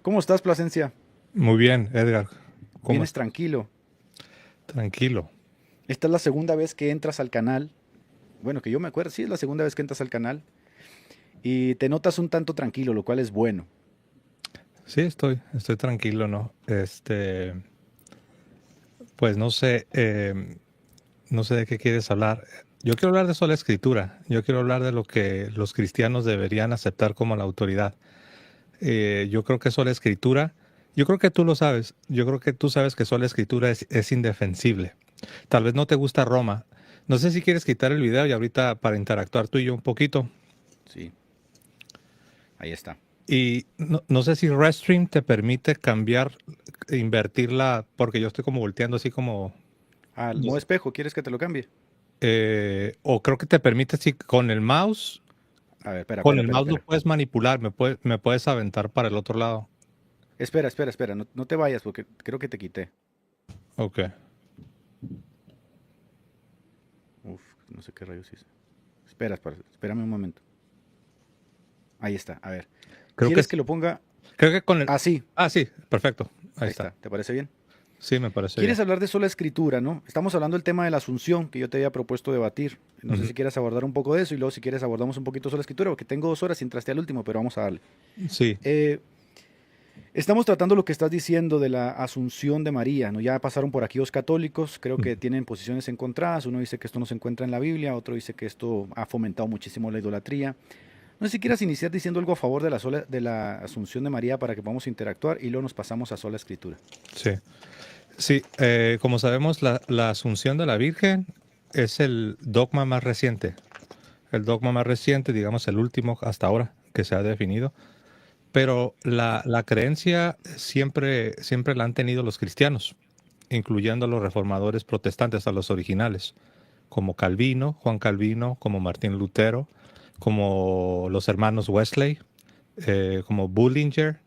¿Cómo estás, Plasencia? Muy bien, Edgar. ¿Cómo Vienes estás? tranquilo. Tranquilo. Esta es la segunda vez que entras al canal. Bueno, que yo me acuerdo, sí, es la segunda vez que entras al canal. Y te notas un tanto tranquilo, lo cual es bueno. Sí, estoy tranquilo, ¿no? Pues no sé, no sé de qué quieres hablar. Yo quiero hablar de sola escritura. Yo quiero hablar de lo que los cristianos deberían aceptar como la autoridad. Yo creo que sola escritura, yo creo que tú lo sabes. Yo creo que tú sabes que sola escritura es indefensible. Tal vez no te gusta Roma. No sé si quieres quitar el video y ahorita para interactuar tú y yo un poquito. Sí, ahí está. Y no sé si Restream te permite cambiar, invertirla, porque yo estoy como volteando así como, Al no modo sé, espejo, ¿quieres que te lo cambie? o creo que te permite si A ver, espera, con espera, el espera, mouse lo espera. puedes manipular, me puedes aventar para el otro lado. Espera, espera, espera. No, no te vayas porque creo que te quité. Ok. Uf, no sé qué rayos hice. Espera, espera, espérame un momento. Ahí está, a ver. Creo que ¿Quieres que sí. lo ponga Creo que con el... así? Ah, sí, perfecto. Ahí Ahí está. está, ¿te parece bien? Sí, me parece bien. ¿Quieres hablar de sola escritura, no? Estamos hablando del tema de la asunción que yo te había propuesto debatir. No sé Ujú. si quieres abordar un poco de eso y luego si quieres abordamos un poquito sola escritura, porque tengo 2 horas y entraste al último, pero vamos a darle. Sí. Eh, Estamos tratando lo que estás diciendo de la asunción de María, ¿no? Ya pasaron por aquí dos católicos, creo Ujú. que tienen posiciones encontradas. Uno dice que esto no se encuentra en la Biblia, otro dice que esto ha fomentado muchísimo la idolatría. No sé si quieras iniciar diciendo algo a favor de la asunción de María para que podamos interactuar y luego nos pasamos a sola escritura. Sí. Sí, como sabemos, la asunción de la Virgen es el dogma más reciente. El dogma más reciente, digamos el último hasta ahora que se ha definido. Pero la creencia siempre la han tenido los cristianos, incluyendo a los reformadores protestantes, a los originales, como Calvino, Juan Calvino, como Martín Lutero, como los hermanos Wesley, como Bullinger.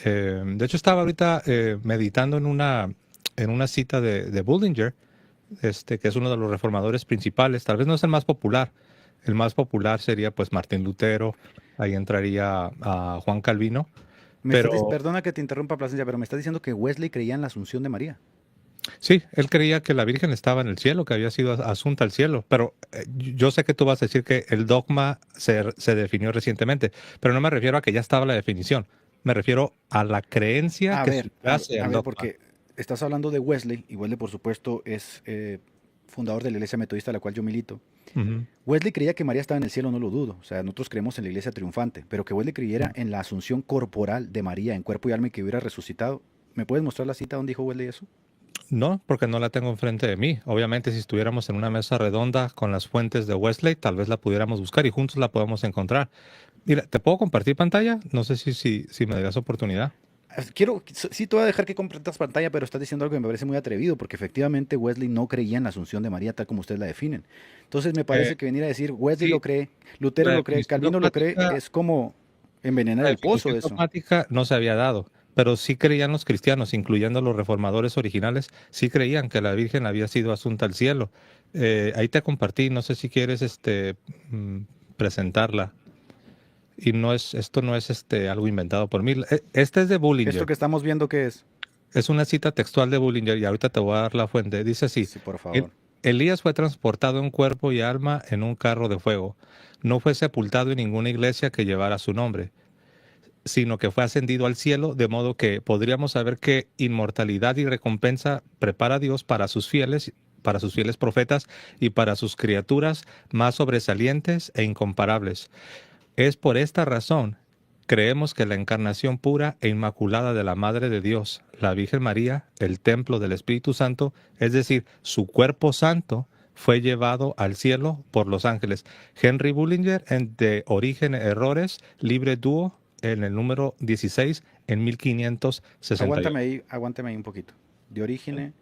De hecho, estaba ahorita meditando en una cita de Bullinger, que es uno de los reformadores principales. Tal vez no es el más popular. El más popular sería pues Martín Lutero, ahí entraría a Juan Calvino, pero Perdona que te interrumpa, Plasencia, pero me estás diciendo que Wesley creía en la asunción de María. sí, él creía que la Virgen estaba en el cielo, que había sido asunta al cielo, pero yo sé que tú vas a decir que el dogma se definió recientemente, pero no me refiero a que ya estaba la definición, me refiero a la creencia que subyace A al ver, dogma. porque estás hablando de Wesley, y Wesley, por supuesto, es fundador de la iglesia metodista a la cual yo milito. Ujú. Wesley creía que María estaba en el cielo, no lo dudo. O sea, nosotros creemos en la iglesia triunfante, pero que Wesley creyera en la asunción corporal de María en cuerpo y alma y que hubiera resucitado. ¿Me puedes mostrar la cita donde dijo Wesley eso? No, porque no la tengo enfrente de mí. Obviamente, si estuviéramos en una mesa redonda con las fuentes de Wesley, tal vez la pudiéramos buscar y juntos la podemos encontrar. Mira, ¿te puedo compartir pantalla? No sé si me das oportunidad. Sí te voy a dejar que compartas pantalla, pero estás diciendo algo que me parece muy atrevido, porque efectivamente Wesley no creía en la asunción de María tal como ustedes la definen. Entonces me Eh, parece que venir a decir Wesley sí, lo cree, Lutero la lo cree, definición Calvino lo cree, dogmática es como envenenar La el pozo definición de eso. dogmática no se había dado, pero sí creían los cristianos, incluyendo los reformadores originales, sí creían que la Virgen había sido asunta al cielo. Ahí te compartí, no sé si quieres mm, presentarla. Y esto no es algo inventado por mí. Este es de Esto Bullinger. que estamos viendo, ¿qué es? Es una cita textual de Bullinger y ahorita te voy a dar la fuente. Dice así: Sí, por "El- favor. Elías fue transportado en cuerpo y alma en un carro de fuego. No fue sepultado en ninguna iglesia que llevara su nombre, sino que fue ascendido al cielo, de modo que podríamos saber qué inmortalidad y recompensa prepara Dios para sus fieles profetas y para sus criaturas más sobresalientes e incomparables. Es por esta razón creemos que la encarnación pura e inmaculada de la Madre de Dios, la Virgen María, el templo del Espíritu Santo, es decir, su cuerpo santo, fue llevado al cielo por los ángeles. Henry Bullinger, en De Origen Errores, Libre Duo, en el número 16, en 1568. Aguántame ahí un poquito. De origen,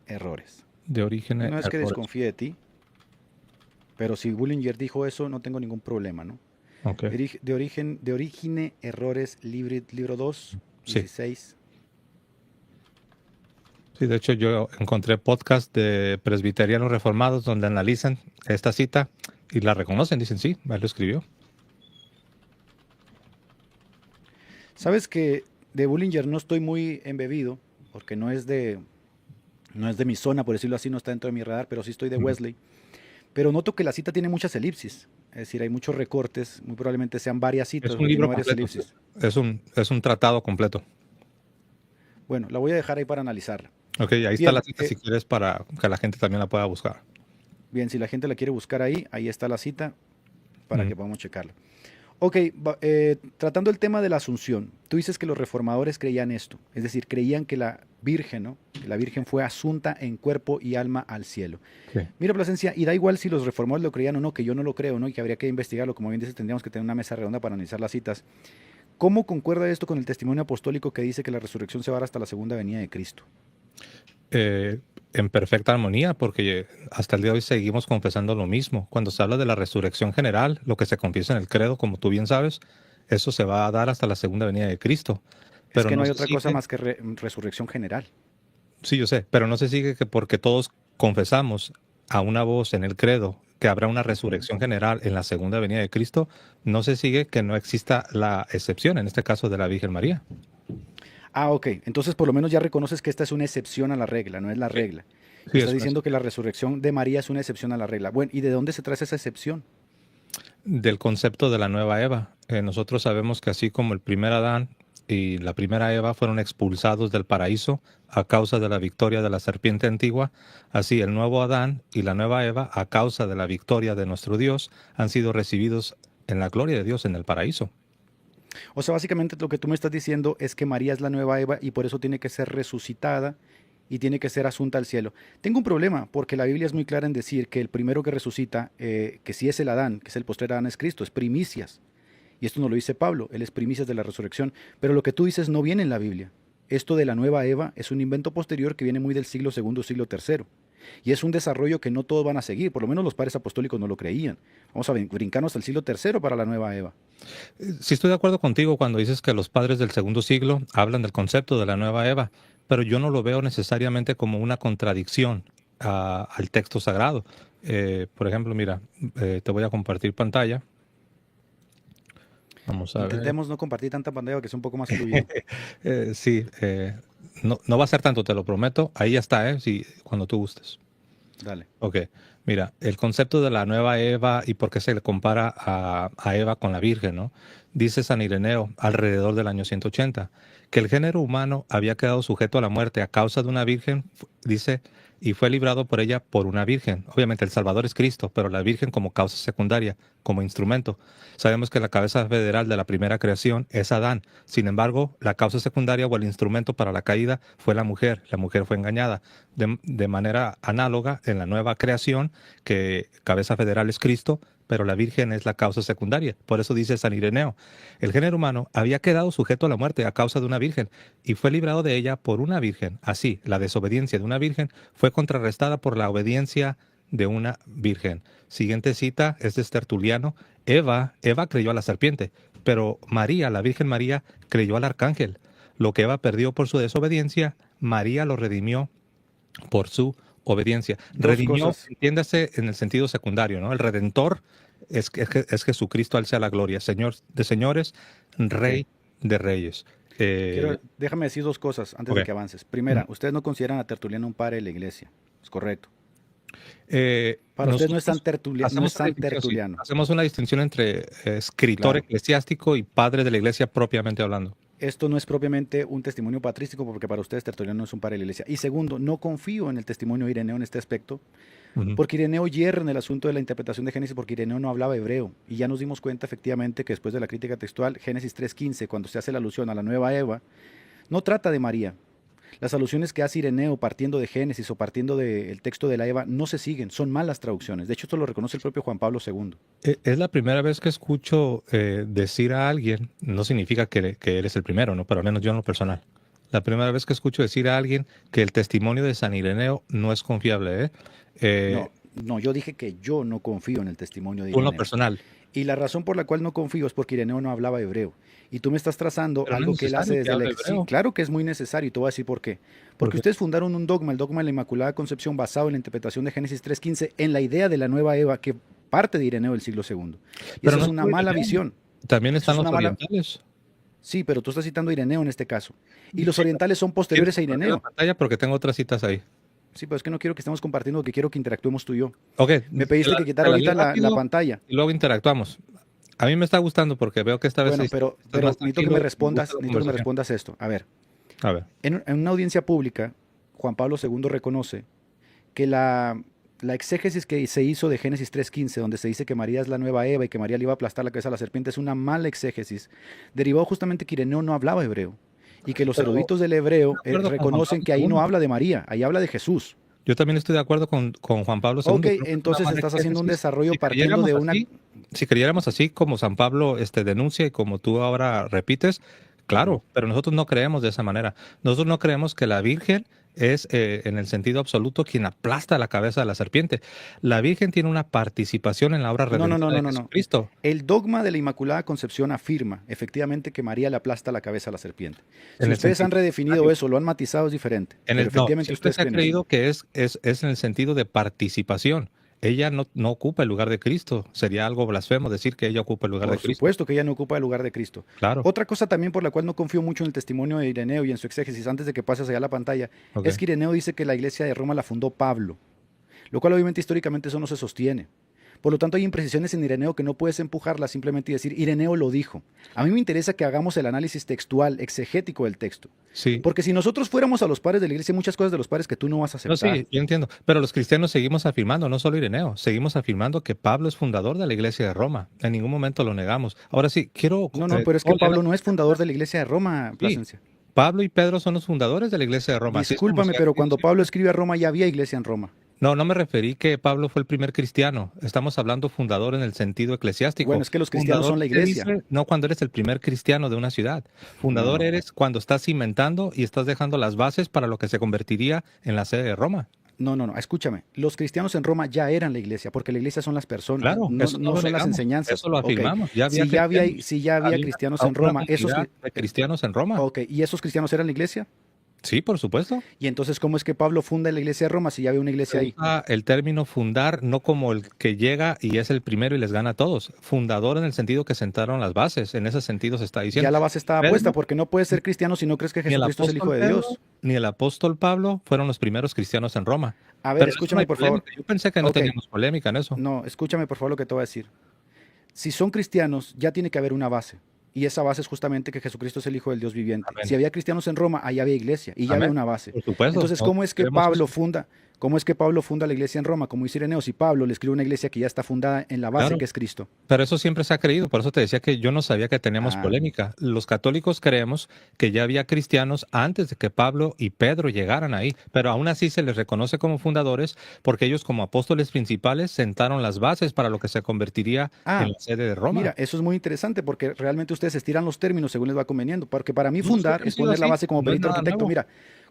errores. De Origen Y no es que Errores. desconfíe de ti, pero si Bullinger dijo eso, no tengo ningún problema, ¿no? Ok. De origen, errores, libro 2, Sí. 16. Sí, de hecho yo encontré podcast de presbiterianos reformados donde analizan esta cita y la reconocen, dicen, sí, él lo escribió. ¿Sabes que de Bullinger no estoy muy embebido, porque no es de mi zona, por decirlo así, no está dentro de mi radar, pero sí estoy de Ujú. Wesley. Pero noto que la cita tiene muchas elipsis, es decir, hay muchos recortes, muy probablemente sean varias Es citas, un porque tiene libro varias completo, sí. elipsis. Es un tratado completo. Bueno, la voy a dejar ahí para analizarla. Ok, ahí está la Bien, cita si quieres para que la gente también la pueda buscar. bien, si la gente la quiere buscar ahí, ahí está la cita para Ujú. que podamos checarla. Ok, tratando el tema de la asunción, tú dices que los reformadores creían esto, es decir, creían que la Virgen, ¿no? Que la Virgen fue asunta en cuerpo y alma al cielo. Sí. Mira, Plasencia, y da igual si los reformadores lo creían o no, que yo no lo creo, ¿no? Y que habría que investigarlo, como bien dices, tendríamos que tener una mesa redonda para analizar las citas. ¿Cómo concuerda esto con el testimonio apostólico que dice que la resurrección se va a dar hasta la segunda venida de Cristo? eh, en perfecta armonía, porque hasta el día de hoy seguimos confesando lo mismo. Cuando se habla de la resurrección general, lo que se confiesa en el credo, como tú bien sabes, eso se va a dar hasta la segunda venida de Cristo. Es Pero que no no hay se otra cosa sigue, más que resurrección general. sí, yo sé, pero no se sigue que porque todos confesamos a una voz en el credo que habrá una Ujú. resurrección general en la segunda venida de Cristo, no se sigue que no exista la excepción, en este caso de la Virgen María. Ah, ok. Entonces por lo menos ya reconoces que esta es una excepción a la regla, no es la Sí, regla. sí, Estás es una diciendo que la excepción. resurrección de María es una excepción a la regla. Bueno, ¿y de dónde se trae esa excepción? Del concepto de la nueva Eva. Nosotros sabemos que así como el primer Adán y la primera Eva fueron expulsados del paraíso a causa de la victoria de la serpiente antigua, así el nuevo Adán y la nueva Eva, a causa de la victoria de nuestro Dios, han sido recibidos en la gloria de Dios en el paraíso. O sea, básicamente lo que tú me estás diciendo es que María es la nueva Eva y por eso tiene que ser resucitada y tiene que ser asunta al cielo. Tengo un problema porque la Biblia es muy clara en decir que el primero que resucita, que si es el Adán, que es el postrer Adán, es Cristo, es primicias. Y esto no lo dice Pablo, él es primicias de la resurrección. Pero lo que tú dices no viene en la Biblia. Esto de la nueva Eva es un invento posterior que viene muy del siglo segundo, siglo tercero. Y es un desarrollo que no todos van a seguir, por lo menos los padres apostólicos no lo creían. Vamos a brincarnos al siglo tercero para la nueva Eva. Sí estoy de acuerdo contigo cuando dices que los padres del segundo siglo hablan del concepto de la nueva Eva, pero yo no lo veo necesariamente como una contradicción al texto sagrado. Por ejemplo, mira, te voy a compartir pantalla. Vamos a ver. Intentemos no compartir tanta pantalla que sea un poco más fluido. Sí, no, no va a ser tanto, te lo prometo. Ahí ya está, sí, cuando tú gustes. Dale. Ok, mira, el concepto de la nueva Eva y por qué se le compara a Eva con la Virgen, ¿no? Dice San Ireneo, alrededor del año 180, que el género humano había quedado sujeto a la muerte a causa de una Virgen, dice, y fue librado por ella por una Virgen. Obviamente el Salvador es Cristo, pero la Virgen como causa secundaria, como instrumento. Sabemos que la cabeza federal de la primera creación es Adán. Sin embargo, la causa secundaria o el instrumento para la caída fue la mujer. La mujer fue engañada. De manera análoga, en la nueva creación, que cabeza federal es Cristo, pero la Virgen es la causa secundaria. Por eso dice San Ireneo, el género humano había quedado sujeto a la muerte a causa de una Virgen y fue librado de ella por una Virgen. Así, la desobediencia de una Virgen fue contrarrestada por la obediencia de una Virgen. Siguiente cita es de Tertuliano. Eva creyó a la serpiente, pero María, la Virgen María, creyó al arcángel. Lo que Eva perdió por su desobediencia, María lo redimió por su obediencia. Dos Redimió, cosas. entiéndase en el sentido secundario, ¿no? El Redentor es Jesucristo, al sea la gloria, Señor de señores, Ok. Rey de reyes. Eh, Déjame decir dos cosas antes de ok. que avances. Mm. Primera, ustedes no consideran a Tertuliano un padre de la iglesia. Es correcto. Para ustedes no es Nosotros No es hacemos una San distinción, sí. Tertuliano. Hacemos una distinción entre escritor Claro. eclesiástico y padre de la iglesia propiamente hablando. Esto no es propiamente un testimonio patrístico porque para ustedes Tertuliano no es un padre de la iglesia. Y segundo, no confío en el testimonio de Ireneo en este aspecto, Ujú. porque Ireneo hierra en el asunto de la interpretación de Génesis porque Ireneo no hablaba hebreo. Y ya nos dimos cuenta efectivamente que después de la crítica textual, Génesis 3.15, cuando se hace la alusión a la nueva Eva, no trata de María. Las alusiones que hace Ireneo partiendo de Génesis o partiendo del texto de la Eva no se siguen, son malas traducciones. De hecho, esto lo reconoce el propio Juan Pablo II. Es la primera vez que escucho decir a alguien, no significa que eres el primero, ¿no? Pero al menos yo en lo personal. La primera vez que escucho decir a alguien que el testimonio de San Ireneo no es confiable, ¿eh? Eh, No, no, yo dije que yo no confío en el testimonio de tú en lo Ireneo. personal. Y la razón por la cual no confío es porque Ireneo no hablaba hebreo. Y tú me estás trazando Pero no es algo que él hace necesario que desde la... hable Sí, hebreo. claro que es muy necesario y te voy a decir por qué. Porque Porque, ustedes fundaron un dogma, el dogma de la Inmaculada Concepción, basado en la interpretación de Génesis 3.15, en la idea de la nueva Eva que parte de Ireneo del siglo segundo. Y pero esa no es es una solo mala Ireneo. visión. También Eso están es los una mala... orientales. Sí, pero tú estás citando a Ireneo en este caso. Y los orientales son posteriores a ¿Quieres compartir la Ireneo. pantalla? Porque tengo otras citas ahí. Sí, pero es que no quiero que estemos compartiendo, que quiero que interactuemos tú y yo. Ok, Me pediste que quitara te la leo ahorita la rápido pantalla. y luego interactuamos. A mí me está gustando porque veo que esta vez Bueno, estás pero más necesito que tranquilo me y me gusta respondas, la necesito que me conversación. respondas esto. A ver, A ver, en una audiencia pública, Juan Pablo II reconoce que la exégesis que se hizo de Génesis 3:15, donde se dice que María es la nueva Eva y que María le iba a aplastar la cabeza a la serpiente, es una mala exégesis. Derivó justamente que Ireneo no hablaba hebreo y que los pero eruditos del estoy hebreo de acuerdo con Juan reconocen Pablo que ahí no II. habla de María, ahí habla de Jesús. Yo también estoy de acuerdo con Juan Pablo Ok, II. Creo que es una entonces mala estás haciendo un exégesis. desarrollo partiendo de una... Si creyéramos así como San Pablo denuncia y como tú ahora repites, Ujú. claro, pero nosotros no creemos de esa manera. Nosotros no creemos que la Virgen es en el sentido absoluto quien aplasta la cabeza de la serpiente. La Virgen tiene una participación en la obra No, no, no, redentora no, de no, no. Jesucristo. El dogma de la Inmaculada Concepción afirma efectivamente que María le aplasta la cabeza a la serpiente. Si En el ustedes han sentido redefinido eso, lo han matizado, es diferente, pero No, efectivamente siempre ustedes se ha creen eso. creído que es en el sentido de participación. Ella no ocupa el lugar de Cristo. Sería algo blasfemo decir que ella ocupa el lugar de Por Cristo. supuesto que ella no ocupa el lugar de Cristo. Claro. Otra cosa también por la cual no confío mucho en el testimonio de Ireneo y en su exégesis, antes de que pases allá a la pantalla, Ok. es que Ireneo dice que la iglesia de Roma la fundó Pablo, lo cual obviamente históricamente eso no se sostiene. Por lo tanto, hay imprecisiones en Ireneo que no puedes empujarlas simplemente y decir, Ireneo lo dijo. A mí me interesa que hagamos el análisis textual, exegético del texto. Sí. Porque si nosotros fuéramos a los padres de la iglesia, hay muchas cosas de los padres que tú no vas a No, aceptar. sí, yo entiendo. Pero los cristianos seguimos afirmando, no solo Ireneo, seguimos afirmando que Pablo es fundador de la iglesia de Roma. En ningún momento lo negamos. Ahora sí, quiero... No, no, pero es que ¿puedo leer Pablo la no es cita? fundador de la iglesia de Roma, Sí, Plasencia. Pablo y Pedro son los fundadores de la iglesia de Roma. Así es como Discúlpame, se ha pero querido cuando siempre. Pablo escribe a Roma ya había iglesia en Roma. No, no me referí que Pablo fue el primer cristiano. Estamos hablando fundador en el sentido Bueno, eclesiástico. es que los cristianos Fundador son la se iglesia. dice no cuando eres el primer cristiano de una ciudad. No, Fundador no. eres cuando estás cimentando y estás dejando las bases para lo que se convertiría en la sede de Roma. No, no, no, escúchame. Los cristianos en Roma ya eran la iglesia, porque la iglesia son las personas, Claro, no, eso no no lo son las negamos, enseñanzas. eso lo Ok, afirmamos. Ya había si ya había, cristianos. si ya había Había cristianos en una Roma, comunidad de cristianos en Roma. ok, ¿y esos cristianos eran la iglesia? Sí, por supuesto. Y entonces, ¿cómo es que Pablo funda la iglesia de Roma si ya había una Se iglesia ahí? usa el término fundar no como el que llega y es el primero y les gana a todos. Fundador en el sentido que sentaron las bases. En ese sentido se está Ya diciendo. la base estaba puesta, Pedro, porque no puedes ser cristiano si no crees que ni el Jesucristo es el Hijo apóstol de Pedro, Dios. ni el apóstol Pablo fueron los primeros cristianos en Roma. A ver, Pero en eso no escúchame hay por favor. polémica. Yo pensé que no Ok, teníamos polémica en eso. no, escúchame por favor lo que te voy a decir. Si son cristianos, ya tiene que haber una base. Y esa base es justamente que Jesucristo es el Hijo del Dios viviente. Amén. Si había cristianos en Roma, ahí había iglesia y ya había Amén. una base. Por supuesto. Entonces, Nosotros creemos eso. ¿cómo es que Pablo funda la iglesia en Roma? Como dice Ireneo, si Pablo le escribe una iglesia que ya está fundada en la base Claro. que es Cristo. Pero eso siempre se ha creído, por eso te decía que yo no sabía que teníamos Ah, polémica. Los católicos creemos que ya había cristianos antes de que Pablo y Pedro llegaran ahí, pero aún así se les reconoce como fundadores porque ellos como apóstoles principales sentaron las bases para lo que se convertiría en la sede de Roma. mira, eso es muy interesante porque realmente ustedes estiran los términos según les va conveniendo. Porque para mí No, fundar siempre ha es sido poner la así, base como no es perito nada arquitecto. nuevo. Mira,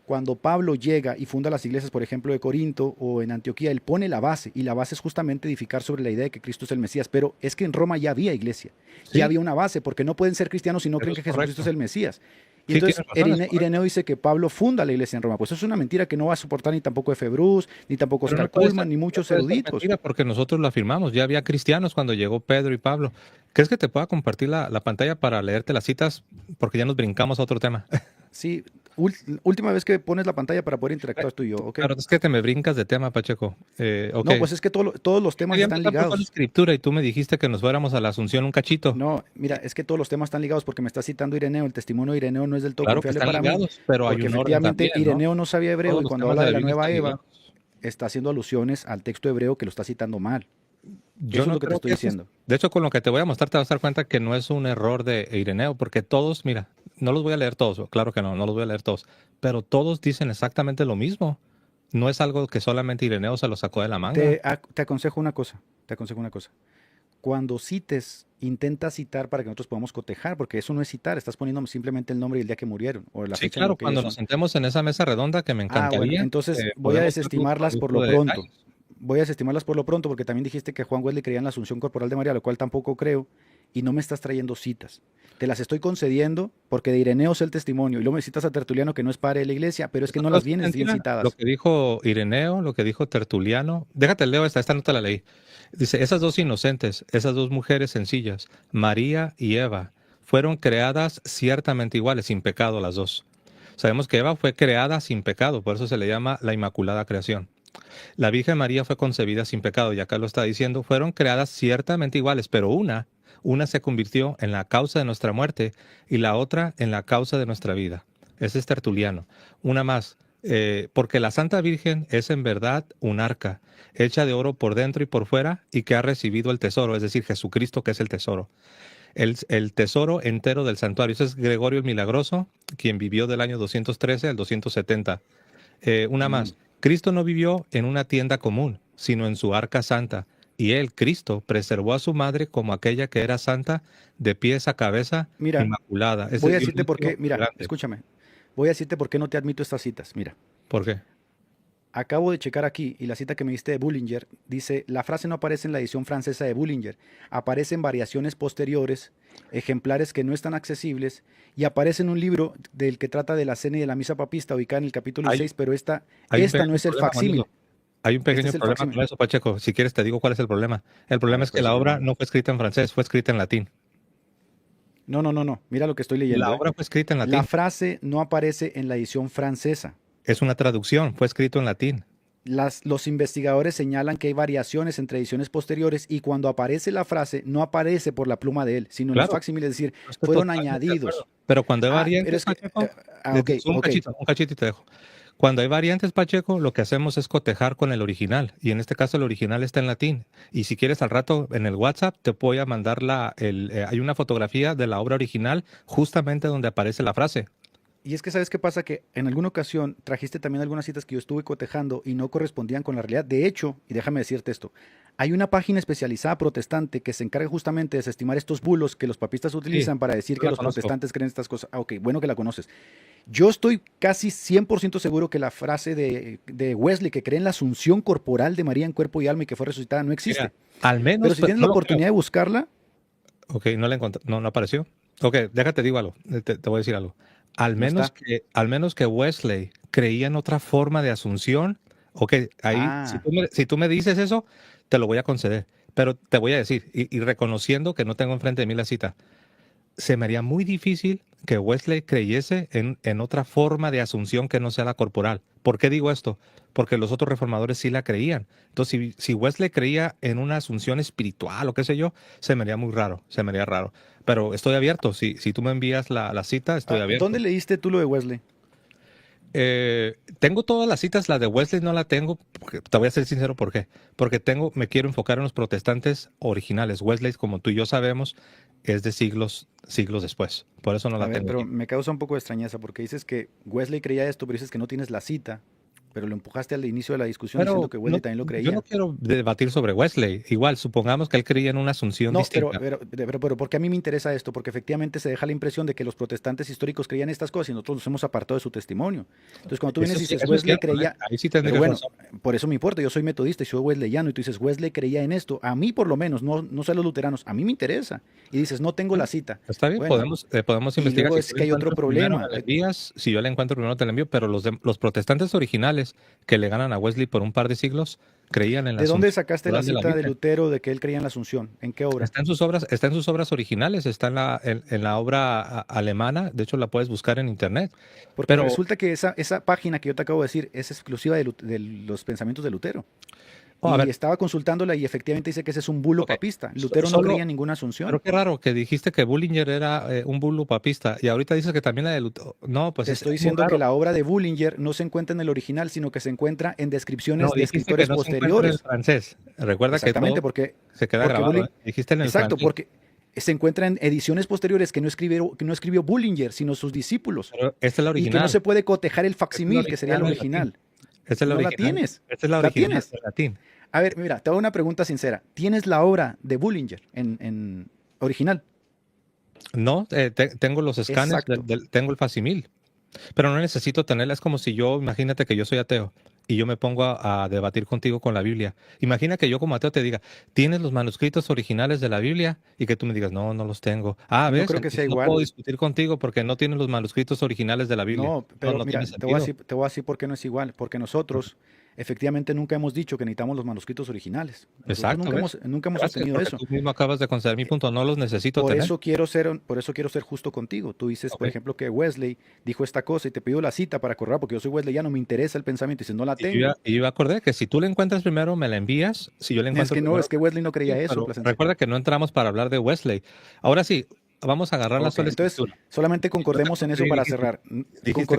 cuando Pablo llega y funda las iglesias, por ejemplo, de Corinto o en Antioquía, él pone la base y la base es justamente edificar sobre la idea de que Cristo es el Mesías. Pero es que en Roma ya había iglesia, Sí, ya había una base, porque no pueden ser cristianos si no eso creen es que Jesucristo es correcto. el Mesías. Y Sí, entonces tienes razón, es correcto. Ireneo dice que Pablo funda la iglesia en Roma. Pues eso es una mentira que no va a soportar ni tampoco Efebrus, ni tampoco Pero Oscar no puede ser, Kuhlman, ni no muchos puede ser eruditos. mentira porque nosotros lo afirmamos. Ya había cristianos cuando llegó Pedro y Pablo. ¿Crees que te pueda compartir la pantalla para leerte las citas? Porque ya nos brincamos a otro tema. Sí, última vez que pones la pantalla para poder interactuar tú y yo, ¿ok? Claro, es que te me brincas de tema, Pacheco. Ok. No, pues es que todos los temas Quería están empezar por toda la ligados. escritura y tú me dijiste que nos fuéramos a la Asunción un cachito. No, mira, es que todos los temas están ligados porque me está citando Ireneo. El testimonio de Ireneo no es del todo Claro que confiable están para mí, ligados, pero hay porque un orden efectivamente también, ¿no? Ireneo no sabía hebreo Todos y los cuando temas habla de de la la Biblia nueva están Eva, ligados. está haciendo alusiones al texto hebreo que lo está citando mal. Yo Eso es no lo que te creo estoy que eso diciendo. de hecho, con lo que te voy a mostrar te vas a dar cuenta que no es un error de Ireneo, porque todos, mira, no los voy a leer todos, claro que no los voy a leer todos, pero todos dicen exactamente lo mismo. No es algo que solamente Ireneo se lo sacó de la manga. Te aconsejo una cosa, te aconsejo una cosa. Cuando cites, intenta citar para que nosotros podamos cotejar, porque eso no es citar, estás poniendo simplemente el nombre y el día que murieron, o la Sí, fecha en la claro, que cuando ellos nos son. sentemos en esa mesa redonda, que me Ah, bueno, encantaría, entonces voy a podemos ver desestimarlas por lujo lo de pronto. detalles. Voy a desestimarlas por lo pronto porque también dijiste que Juan Wesley creía en la asunción corporal de María, lo cual tampoco creo, y no me estás trayendo citas. Te las estoy concediendo porque de Ireneo es el testimonio, y luego me citas a Tertuliano que no es padre de la iglesia, pero es que no las vienes bien Mentira. Lo citadas. que dijo Ireneo, lo que dijo Tertuliano, déjate leo esta no te la leí. Dice, esas dos inocentes, esas dos mujeres sencillas, María y Eva, fueron creadas ciertamente iguales, sin pecado las dos. Sabemos que Eva fue creada sin pecado, por eso se le llama la Inmaculada Creación. La Virgen María fue concebida sin pecado, y acá lo está diciendo, fueron creadas ciertamente iguales, pero una se convirtió en la causa de nuestra muerte y la otra en la causa de nuestra vida. Ese es Tertuliano. Una más, porque la Santa Virgen es en verdad un arca, hecha de oro por dentro y por fuera, y que ha recibido el tesoro, es decir, Jesucristo, que es el tesoro. El tesoro entero del santuario. Ese es Gregorio el Milagroso, quien vivió del año 213 al 270. Una Mm. más. Cristo no vivió en una tienda común, sino en su arca santa. Y él, Cristo, preservó a su madre como aquella que era santa, de pies a cabeza, Mira, inmaculada. Ese voy a es decirte por Dionisio qué, mira, grande. escúchame, voy a decirte por qué no te admito estas citas. Mira, ¿Por qué? acabo de checar aquí y la cita que me diste de Bullinger dice, la frase no aparece en la edición francesa de Bullinger, aparece en variaciones posteriores, ejemplares que no están accesibles, y aparece en un libro del que trata de la cena y de la misa papista ubicada en el capítulo Hay, 6, pero esta, hay un esta no pequeño es el problema con facsímil, eso. Hay un este pequeño es el problema facsímil. con eso, Pacheco. Si quieres te digo cuál es el problema. El A problema ver, es que ¿cuál es el la obra problema? no fue escrita en francés, fue escrita en latín. No, no, no, no, mira lo que estoy La leyendo, ¿eh? obra fue escrita en La latín. frase no aparece en la edición francesa. Es una traducción, fue escrito en latín. Los investigadores señalan que hay variaciones entre ediciones posteriores y cuando aparece la frase no aparece por la pluma de él, sino en los Claro, facsímiles, es decir, yo estoy fueron totalmente de acuerdo. añadidos. Pero cuando hay Pero variantes, es que, Pacheco, ok, ok. un cachito y te dejo. Cuando hay variantes, Pacheco, lo que hacemos es cotejar con el original. Y en este caso el original está en latín. Y si quieres al rato en el WhatsApp te voy a mandar hay una fotografía de la obra original justamente donde aparece la frase. Y es que, ¿sabes qué pasa? Que en alguna ocasión trajiste también algunas citas que yo estuve cotejando y no correspondían con la realidad. De hecho, y déjame decirte esto, hay una página especializada protestante que se encarga justamente de desestimar estos bulos que los papistas Sí, utilizan para decir yo que la los conozco. protestantes creen estas cosas. Ah, ok, bueno que la conoces. Yo estoy casi 100% seguro que la frase de Wesley, que cree en la asunción corporal de María en cuerpo y alma y que fue resucitada, no existe. Mira, al Pero menos, si tienes la no lo creo. oportunidad de buscarla, Ok, no la encontré, no apareció. Ok, déjate digo algo, te voy a decir algo. no está. Al menos que Wesley creía en otra forma de asunción, ok, ahí, Ah, si tú me dices eso, te lo voy a conceder. Pero te voy a decir, y reconociendo que no tengo enfrente de mí la cita, se me haría muy difícil que Wesley creyese en otra forma de asunción que no sea la corporal. ¿Por qué digo esto? Porque los otros reformadores sí la creían. Entonces, si Wesley creía en una asunción espiritual o qué sé yo, se me haría muy raro, se me haría raro. Pero estoy abierto. Si tú me envías la cita, estoy ¿dónde abierto. leíste tú lo de Wesley? Tengo todas las citas, la de Wesley no la tengo, te voy a ser sincero por qué. Porque me quiero enfocar en los protestantes originales. Wesley, como tú y yo sabemos, es de siglos después. Por eso no A la ver, tengo pero aquí. me causa un poco de extrañeza porque dices que Wesley creía esto, pero dices que no tienes la cita, pero lo empujaste al inicio de la discusión diciendo Pero que Wesley también lo yo no creía. quiero debatir sobre Wesley. Igual, supongamos que él creía en una asunción No, distinta. pero ¿por qué a mí me interesa esto? Porque efectivamente se deja la impresión de que los protestantes históricos creían estas cosas y nosotros nos hemos apartado de su testimonio. Entonces, cuando tú vienes y dices Eso es Wesley cierto, ¿eh? creía, Ahí sí pero tendrías bueno, razón. por eso me importa, yo soy metodista y soy wesleyano, y tú dices Wesley creía en esto, a mí por lo menos, no sé a los luteranos, a mí me interesa. Y dices, no tengo la cita. Está bien, Bueno, podemos y investigar. luego Si es tú que la hay otro encuentras primero, problema. me la envías. Si yo la encuentro primero, te la envío. Pero los protestantes originales que le ganan a Wesley por un par de siglos creían en la ¿De dónde asunción sacaste la natural de la cita de Virgen. Lutero de que él creía en la Asunción? ¿En qué obra? Está en sus obras originales, está en la obra alemana. De hecho, la puedes buscar en internet. Porque Pero, resulta que esa página que yo te acabo de decir es exclusiva de los pensamientos de Lutero. a Y ver, estaba consultándola y efectivamente dice que ese es un bulo ok, papista. Lutero no solo, creía en ninguna Asunción. pero qué raro que dijiste que Bullinger era un bulo papista y ahorita dices que también la de Lutero. No, pues Te es estoy muy diciendo que raro. la obra de Bullinger no se encuentra en el original, sino que se encuentra en No, descripciones de dijiste que escritores no se encuentra en el posteriores. francés. Recuerda que Exactamente, todo se queda porque grabado, ¿eh? Dijiste en el exacto, francés. porque se encuentra en ediciones posteriores que no escribió Bullinger, sino sus discípulos. Pero esta es la Y que no original. se puede cotejar el Esta es la facsimil, que sería el original en latín. original. Esta es la No la original. tienes. Esta es la La original tienes. en latín. A ver, mira, te hago una pregunta sincera. ¿Tienes la obra de Bullinger en original? No, tengo los escáneres, Exacto. tengo el facsimil, pero no necesito tenerla. Es como si yo, imagínate que yo soy ateo y yo me pongo a debatir contigo con la Biblia. Imagina que yo como ateo te diga, ¿tienes los manuscritos originales de la Biblia? Y que tú me digas, no, no los tengo. Ah, No ¿ves? creo que sea Entonces no puedo igual. discutir contigo porque no tienes los manuscritos originales de la Biblia. No, No, pero no tiene mira, te voy a sentido. decir, te voy a decir por qué no es igual. Porque nosotros efectivamente nunca hemos dicho que necesitamos los manuscritos originales. Nosotros Exacto, nunca ¿ves? nunca hemos Gracias, sostenido porque eso. tú mismo acabas de conceder mi punto. No los necesito Por tener. eso quiero ser justo contigo. Tú dices, Ok. por ejemplo, que Wesley dijo esta cosa y te pidió la cita para corroborar, porque yo soy wesleyano, me interesa el pensamiento y si no la tengo, Y yo acordé que si tú la encuentras primero, me la envías. Si yo la es encuentro que no, primero, es que Wesley no creía sí, eso, pero Plasencia. recuerda que no entramos para hablar de Wesley. Ahora sí, vamos a agarrar la Ok, sola entonces escritura. solamente Y yo te concordemos en eso encontré y para dijiste, cerrar.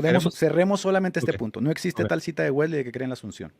queremos. Cerremos solamente este Ok, punto. No existe ok. tal cita de Wesley de que cree en la Asunción.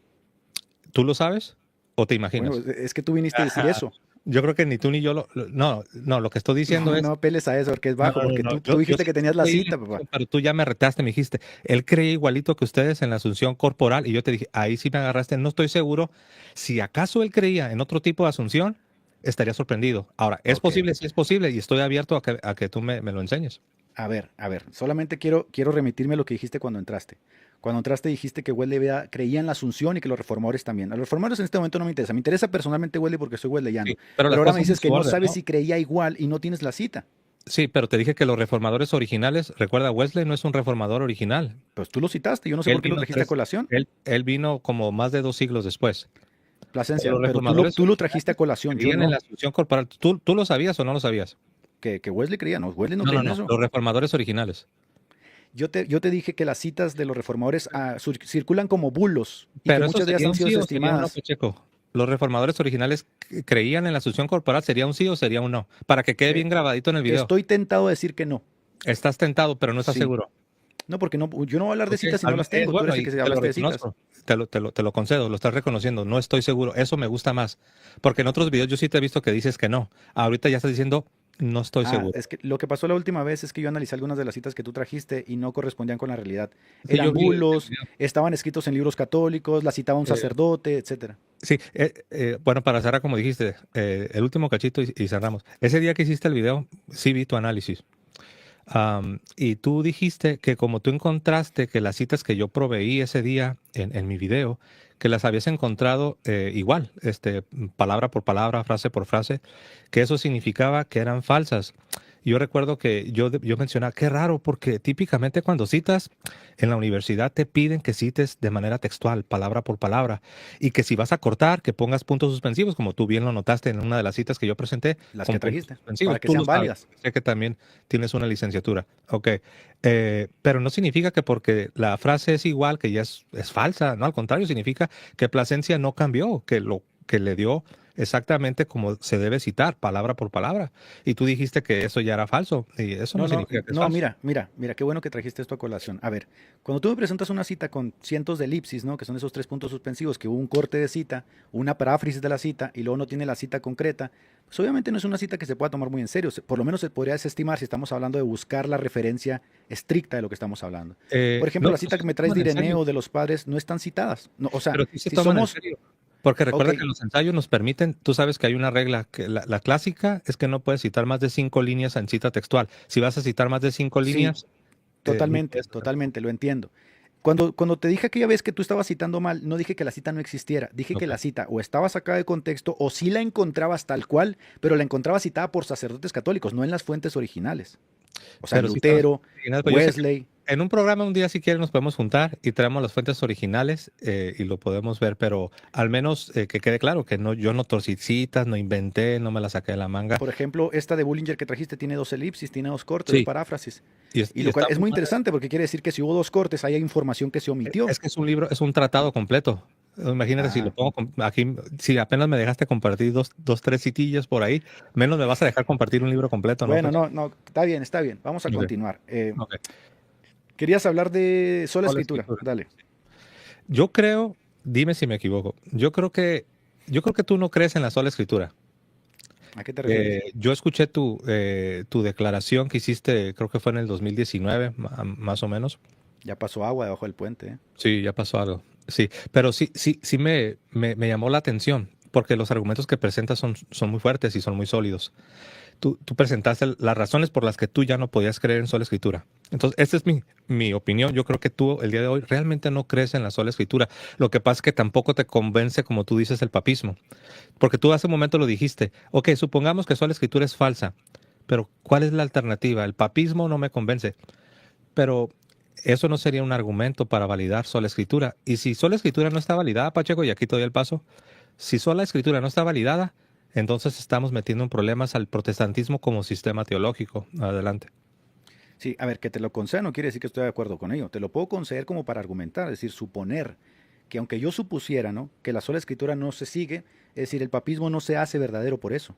¿Tú lo sabes o te Bueno, imaginas? es que tú viniste a decir Ajá. eso. Yo creo que ni tú ni yo no, no, lo que estoy diciendo No, es. no apeles a eso porque es No, bajo, no, no, porque no. tú Yo dijiste sí, que sí tenías la creí en la cita, papá. Asunción, pero tú ya me retaste, me dijiste, él creía igualito que ustedes en la asunción corporal, y yo te dije, ahí sí me agarraste, no estoy seguro. Si acaso él creía en otro tipo de asunción, estaría sorprendido. Ahora, ¿es Ok. posible? Sí es posible, y estoy abierto a que tú me lo enseñes. A ver, solamente quiero remitirme a lo que dijiste cuando entraste. Cuando entraste dijiste que Wesley creía en la Asunción y que los reformadores también. A los reformadores en este momento no me interesa. Me interesa personalmente Wesley porque soy wesleyano. Sí, pero Pero las ahora me cosas en dices su que no orden, sabes ¿no? si creía igual y no tienes la cita. Sí, pero te dije que los reformadores originales, recuerda, Wesley no es un reformador original. Pues tú lo citaste, yo no sé Él por qué lo vino trajiste a tres, colación. él vino como más de 2 siglos después. Pero Plasencia, los pero reformadores tú lo trajiste a originales colación, yo creían en la no. asunción corporal. ¿Tú lo sabías o no lo sabías? Que Wesley creía, no, Wesley no No, creía no, en no, eso. los reformadores originales. Yo te dije que las citas de los reformadores circulan como bulos y que Pero eso muchas de ellas sería han un sido sí o sería un no, desestimadas. Pacheco. Los reformadores originales creían en la asunción corporal, ¿sería un sí o sería un no? Para que quede Eh, bien grabadito en el video. Estoy tentado a decir que no. Estás tentado, pero no estás Sí. seguro. No, porque no, yo no voy a hablar de Ok, citas si no las tengo. Tú bueno, eres el y que te lo hablaste de citas. reconozco, te lo concedo, lo estás reconociendo, no estoy seguro, eso me gusta más, porque en otros videos yo sí te he visto que dices que no, ahorita ya estás diciendo no estoy Ah, seguro. es que lo que pasó la última vez es que yo analicé algunas de las citas que tú trajiste y no correspondían con la realidad. Sí, yo Eran vi el bulos, video. estaban escritos en libros católicos, la citaba un Eh, sacerdote, etcétera. sí, bueno, para cerrar, como dijiste, el último cachito y cerramos. Ese día que hiciste el video, sí vi tu análisis. Y tú dijiste que como tú encontraste que las citas que yo proveí ese día en mi video, que las habías encontrado igual, palabra por palabra, frase por frase, que eso significaba que eran falsas. Yo recuerdo que yo mencionaba, qué raro, porque típicamente cuando citas en la universidad te piden que cites de manera textual, palabra por palabra, y que si vas a cortar, que pongas puntos suspensivos, como tú bien lo notaste en una de las citas que yo presenté, Las con que puntos trajiste, suspensivos. para que Tú lo sean sabes, válidas. sé que también tienes una licenciatura. Ok. Pero no significa que porque la frase es igual, que ya es falsa, no, al contrario, significa que Plasencia no cambió, que lo que le dio exactamente como se debe citar, palabra por palabra. Y tú dijiste que eso ya era falso, y eso no significa que es No, falso. mira, qué bueno que trajiste esto a colación. A ver, cuando tú me presentas una cita con cientos de elipsis, ¿no? Que son esos tres puntos suspensivos, que hubo un corte de cita, una paráfrasis de la cita y luego no tiene la cita concreta, pues obviamente no es una cita que se pueda tomar muy en serio. Por lo menos se podría desestimar si estamos hablando de buscar la referencia estricta de lo que estamos hablando. Por ejemplo, No, la no cita se que me traes toman de en serio, Ireneo de los padres no están citadas. No, o sea, pero sí se si toman en somos, serio. Porque ok, recuerda que los ensayos nos permiten, tú sabes que hay una regla, que la clásica es que no puedes citar más de 5 líneas en cita textual. Si vas a citar más de cinco sí, líneas, no totalmente, puedes hacerlo. totalmente, lo entiendo. Cuando te dije aquella vez que tú estabas citando mal, no dije que la cita no existiera, dije que Ok. la cita o estaba sacada de contexto o sí la encontrabas tal cual, pero la encontrabas citada por sacerdotes católicos, no en las fuentes originales. O sea, Pero sí están las Lutero, fuentes originales, pero yo sé que Wesley. en un programa un día si quieren nos podemos juntar y traemos las fuentes originales y lo podemos ver, pero al menos que quede claro que no, yo no torcí citas, no inventé, no me la saqué de la manga. Por ejemplo, esta de Bullinger que trajiste tiene dos elipsis, tiene dos cortes, dos Sí, paráfrasis. Y y lo cual está es muy muy padre. interesante porque quiere decir que si hubo dos cortes, ahí hay información que se omitió. Es que es un libro, es un tratado completo. Imagínate si lo Ah, pongo aquí, si apenas me dejaste compartir tres citillas por ahí, menos me vas a dejar compartir un libro completo, ¿no? bueno, Pues, no, está bien, vamos a ok, continuar. ok. Querías hablar de sola Sola escritura, escritura. dale. Yo creo, dime si me equivoco, yo creo que tú no crees en la sola escritura. ¿A qué te refieres? Yo escuché tu declaración que hiciste, creo que fue en el 2019, más o menos. Ya pasó agua debajo del puente, ¿eh? Sí, ya pasó algo. Sí, pero sí me llamó la atención, porque los argumentos que presentas son muy fuertes y son muy sólidos. Tú presentaste las razones por las que tú ya no podías creer en sola escritura. Entonces, esta es mi opinión. Yo creo que tú el día de hoy realmente no crees en la sola escritura. Lo que pasa es que tampoco te convence, como tú dices, el papismo. Porque tú hace un momento lo dijiste. Ok, supongamos que sola escritura es falsa, pero ¿cuál es la alternativa? El papismo no me convence. Pero eso no sería un argumento para validar sola escritura. Y si sola escritura no está validada, Pacheco, y aquí te doy el paso, si sola escritura no está validada, entonces estamos metiendo en problemas al protestantismo como sistema teológico. Adelante. Sí, a ver, que te lo conceda no quiere decir que estoy de acuerdo con ello. Te lo puedo conceder como para argumentar, es decir, suponer que aunque yo supusiera, ¿no?, que la sola escritura no se sigue, es decir, el papismo no se hace verdadero por eso.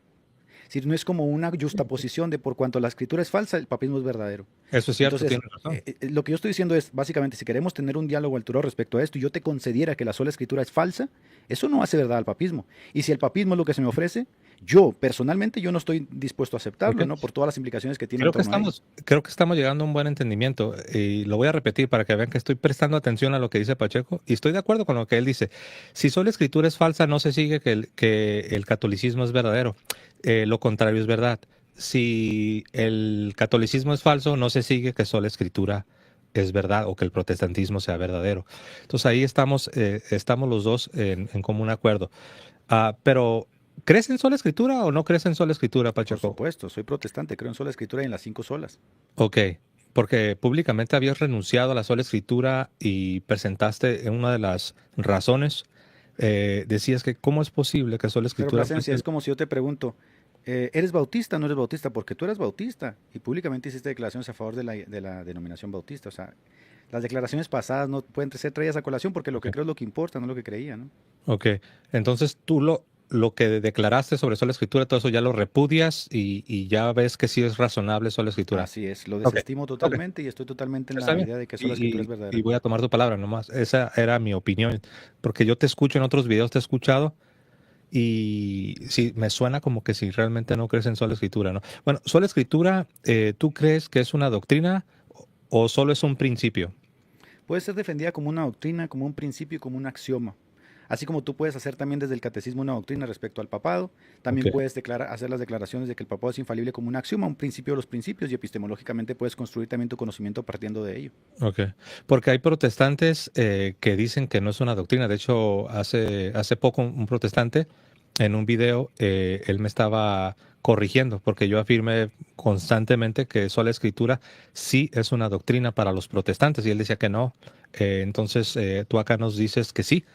Es decir, no es como una justaposición de por cuanto la escritura es falsa, el papismo es verdadero. Eso es cierto, Entonces, tienes razón. lo que yo estoy diciendo es, básicamente, si queremos tener un diálogo alturado respecto a esto y yo te concediera que la sola escritura es falsa, eso no hace verdad al papismo. Y si el papismo es lo que se me ofrece, yo, personalmente, yo no estoy dispuesto a aceptarlo, Ok. ¿no? Por todas las implicaciones que tiene en torno a ello. Creo que estamos llegando a un buen entendimiento y lo voy a repetir para que vean que estoy prestando atención a lo que dice Pacheco y estoy de acuerdo con lo que él dice. Si solo escritura es falsa, no se sigue que el catolicismo es verdadero. Lo contrario es verdad. Si el catolicismo es falso, no se sigue que sola escritura es verdad o que el protestantismo sea verdadero. Entonces ahí estamos los dos en común acuerdo. Pero, ¿crees en sola escritura o no crees en sola escritura, Por Pacheco? supuesto, soy protestante, creo en sola escritura y en las 5 solas. Ok, porque públicamente habías renunciado a la sola escritura y presentaste en una de las razones, decías que cómo es posible que sola Pero escritura Plasencia, fuese... es como si yo te pregunto, ¿eres bautista o no eres bautista? Porque tú eres bautista y públicamente hiciste declaraciones a favor de la denominación bautista. O sea, las declaraciones pasadas no pueden ser traídas a colación porque lo que creo es lo que importa, no lo que creía, ¿no? Ok, entonces tú lo que declaraste sobre sola escritura, todo eso ya lo repudias y ya ves que sí es razonable sola escritura. Así es, lo Ok, desestimo ok, totalmente y estoy totalmente en está la bien. idea de que sola escritura Y, es y verdadera. voy a tomar tu palabra nomás. Esa era mi opinión, porque yo te escucho en otros videos, te he escuchado. Y sí, me suena como que si realmente no crees en sola escritura, ¿no? Bueno, sola escritura, ¿tú crees que es una doctrina o solo es un principio? Puede ser defendida como una doctrina, como un principio y como un axioma. Así como tú puedes hacer también desde el catecismo una doctrina respecto al papado, Ok, también puedes hacer las declaraciones de que el papado es infalible como un axioma, un principio de los principios, y epistemológicamente puedes construir también tu conocimiento partiendo de ello. ok. Porque hay protestantes que dicen que no es una doctrina. De hecho, hace poco un protestante en un video, él me estaba corrigiendo porque yo afirmé constantemente que sola escritura sí es una doctrina para los protestantes y él decía que no. Entonces, tú acá nos dices que sí.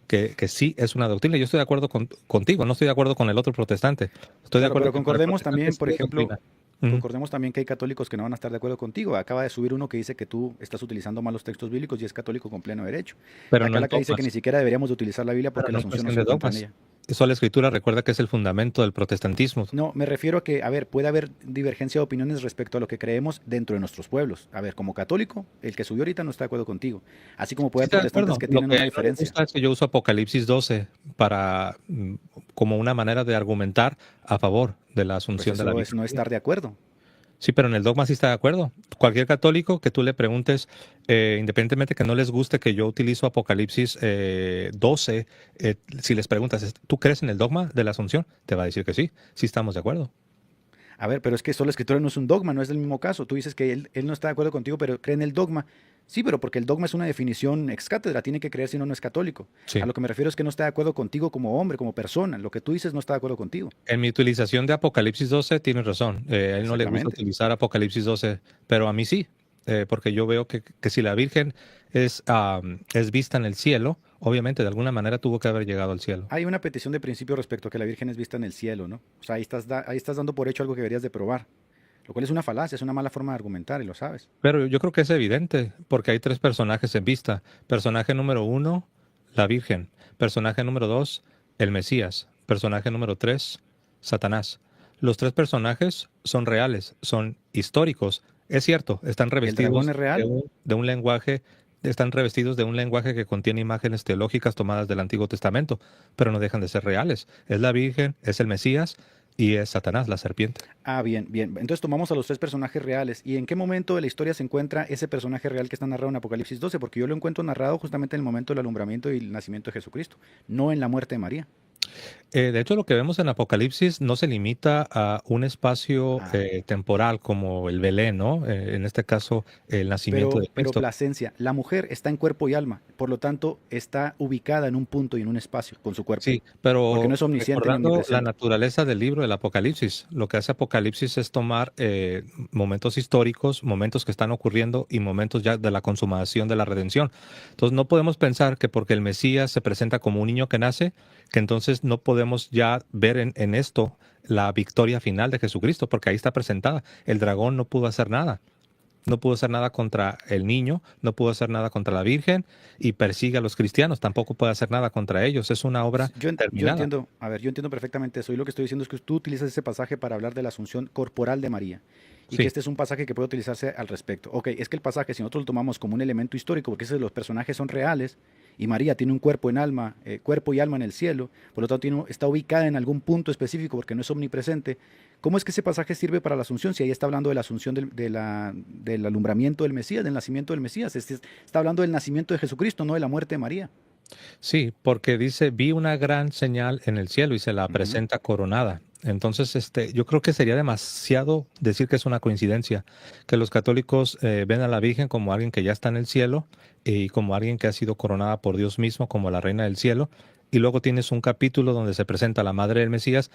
Que sí es una doctrina. Yo estoy de acuerdo contigo, no estoy de acuerdo con el otro protestante. Estoy de Claro, acuerdo pero que para el concordemos protestante también, sí por es ejemplo, doctrina. Ujú. concordemos también que hay católicos que no van a estar de acuerdo contigo. Acaba de subir uno que dice que tú estás utilizando mal los textos bíblicos y es católico con pleno derecho. Y Pero no acá en la que dice que ni dogmas, siquiera deberíamos de utilizar la Biblia pero porque la no en Asunción no cuestión se de encuentra en dogmas. ella. Sola escritura recuerda que es el fundamento del protestantismo. No, me refiero a que, a ver, puede haber divergencia de opiniones respecto a lo que creemos dentro de nuestros pueblos. A ver, como católico, el que subió ahorita no está de acuerdo contigo. Así como puede Sí, haber estoy de protestantes acuerdo. que Lo tienen que a una él no le diferencia. gusta es que yo uso Apocalipsis 12 para, como una manera de argumentar a favor de la Pues asunción de la eso es Virgen no María. estar de acuerdo. Sí, pero en el dogma sí está de acuerdo. Cualquier católico que tú le preguntes, independientemente que no les guste que yo utilizo Apocalipsis 12, si les preguntas, ¿tú crees en el dogma de la Asunción? Te va a decir que sí, sí estamos de acuerdo. A ver, pero es que solo la escritura no es un dogma, no es del mismo caso. Tú dices que él no está de acuerdo contigo, pero cree en el dogma. Sí, pero porque el dogma es una definición ex cátedra, tiene que creer si no, no es católico. A Sí. lo que me refiero es que no está de acuerdo contigo como hombre, como persona. Lo que tú dices no está de acuerdo contigo. En mi utilización de Apocalipsis 12 tienes razón. A él no le gusta Exactamente. utilizar Apocalipsis 12, pero a mí sí, porque yo veo que si la Virgen es vista en el cielo, obviamente de alguna manera tuvo que haber llegado al cielo. Hay una petición de principio respecto a que la Virgen es vista en el cielo, ¿no? O sea, ahí estás dando por hecho algo que deberías de probar. Lo cual es una falacia, es una mala forma de argumentar y lo sabes. Pero yo creo que es evidente, porque hay tres personajes en vista. Personaje número uno, la Virgen. Personaje número dos, el Mesías. Personaje número tres, Satanás. Los tres personajes son reales, son históricos. Es cierto, están ¿El dragón revestidos es real? de un lenguaje, están revestidos de un lenguaje que contiene imágenes teológicas tomadas del Antiguo Testamento, pero no dejan de ser reales. Es la Virgen, es el Mesías y es Satanás, la serpiente. Ah, bien, bien. Entonces tomamos a los tres personajes reales. ¿Y en qué momento de la historia se encuentra ese personaje real que está narrado en Apocalipsis 12? Porque yo lo encuentro narrado justamente en el momento del alumbramiento y el nacimiento de Jesucristo, no en la muerte de María. De hecho, lo que vemos en Apocalipsis no se limita a un espacio Ah, temporal como el Belén, ¿no? En este caso, el nacimiento de pero Cristo. Plasencia, la mujer está en cuerpo y alma, por lo tanto está ubicada en un punto y en un espacio con su cuerpo, Sí, porque no pero es omnisciente ni recordando la omnipresente. naturaleza del libro del Apocalipsis, lo que hace Apocalipsis es tomar momentos históricos, momentos que están ocurriendo y momentos ya de la consumación de la redención. Entonces no podemos pensar que porque el Mesías se presenta como un niño que nace, que entonces no podemos ya ver en esto la victoria final de Jesucristo, porque ahí está presentada. El dragón no pudo hacer nada. No pudo hacer nada contra el niño, no pudo hacer nada contra la Virgen y persigue a los cristianos, tampoco puede hacer nada contra ellos. Es una obra Yo terminada. entiendo, a ver, yo entiendo perfectamente eso y lo que estoy diciendo es que tú utilizas ese pasaje para hablar de la asunción corporal de María y que Sí, este es un pasaje que puede utilizarse al respecto. Ok, es que el pasaje, si nosotros lo tomamos como un elemento histórico, porque esos los personajes son reales y María tiene un cuerpo en alma, cuerpo y alma en el cielo, por lo tanto está ubicada en algún punto específico porque no es omnipresente. ¿Cómo es que ese pasaje sirve para la asunción si ahí está hablando de la asunción del alumbramiento del Mesías, del nacimiento del Mesías? Está hablando del nacimiento de Jesucristo, no de la muerte de María. sí, porque dice, vi una gran señal en el cielo y se la Ujú. presenta coronada. Entonces, yo creo que sería demasiado decir que es una coincidencia, que los católicos ven a la Virgen como alguien que ya está en el cielo y como alguien que ha sido coronada por Dios mismo como la reina del cielo. Y luego tienes un capítulo donde se presenta a la madre del Mesías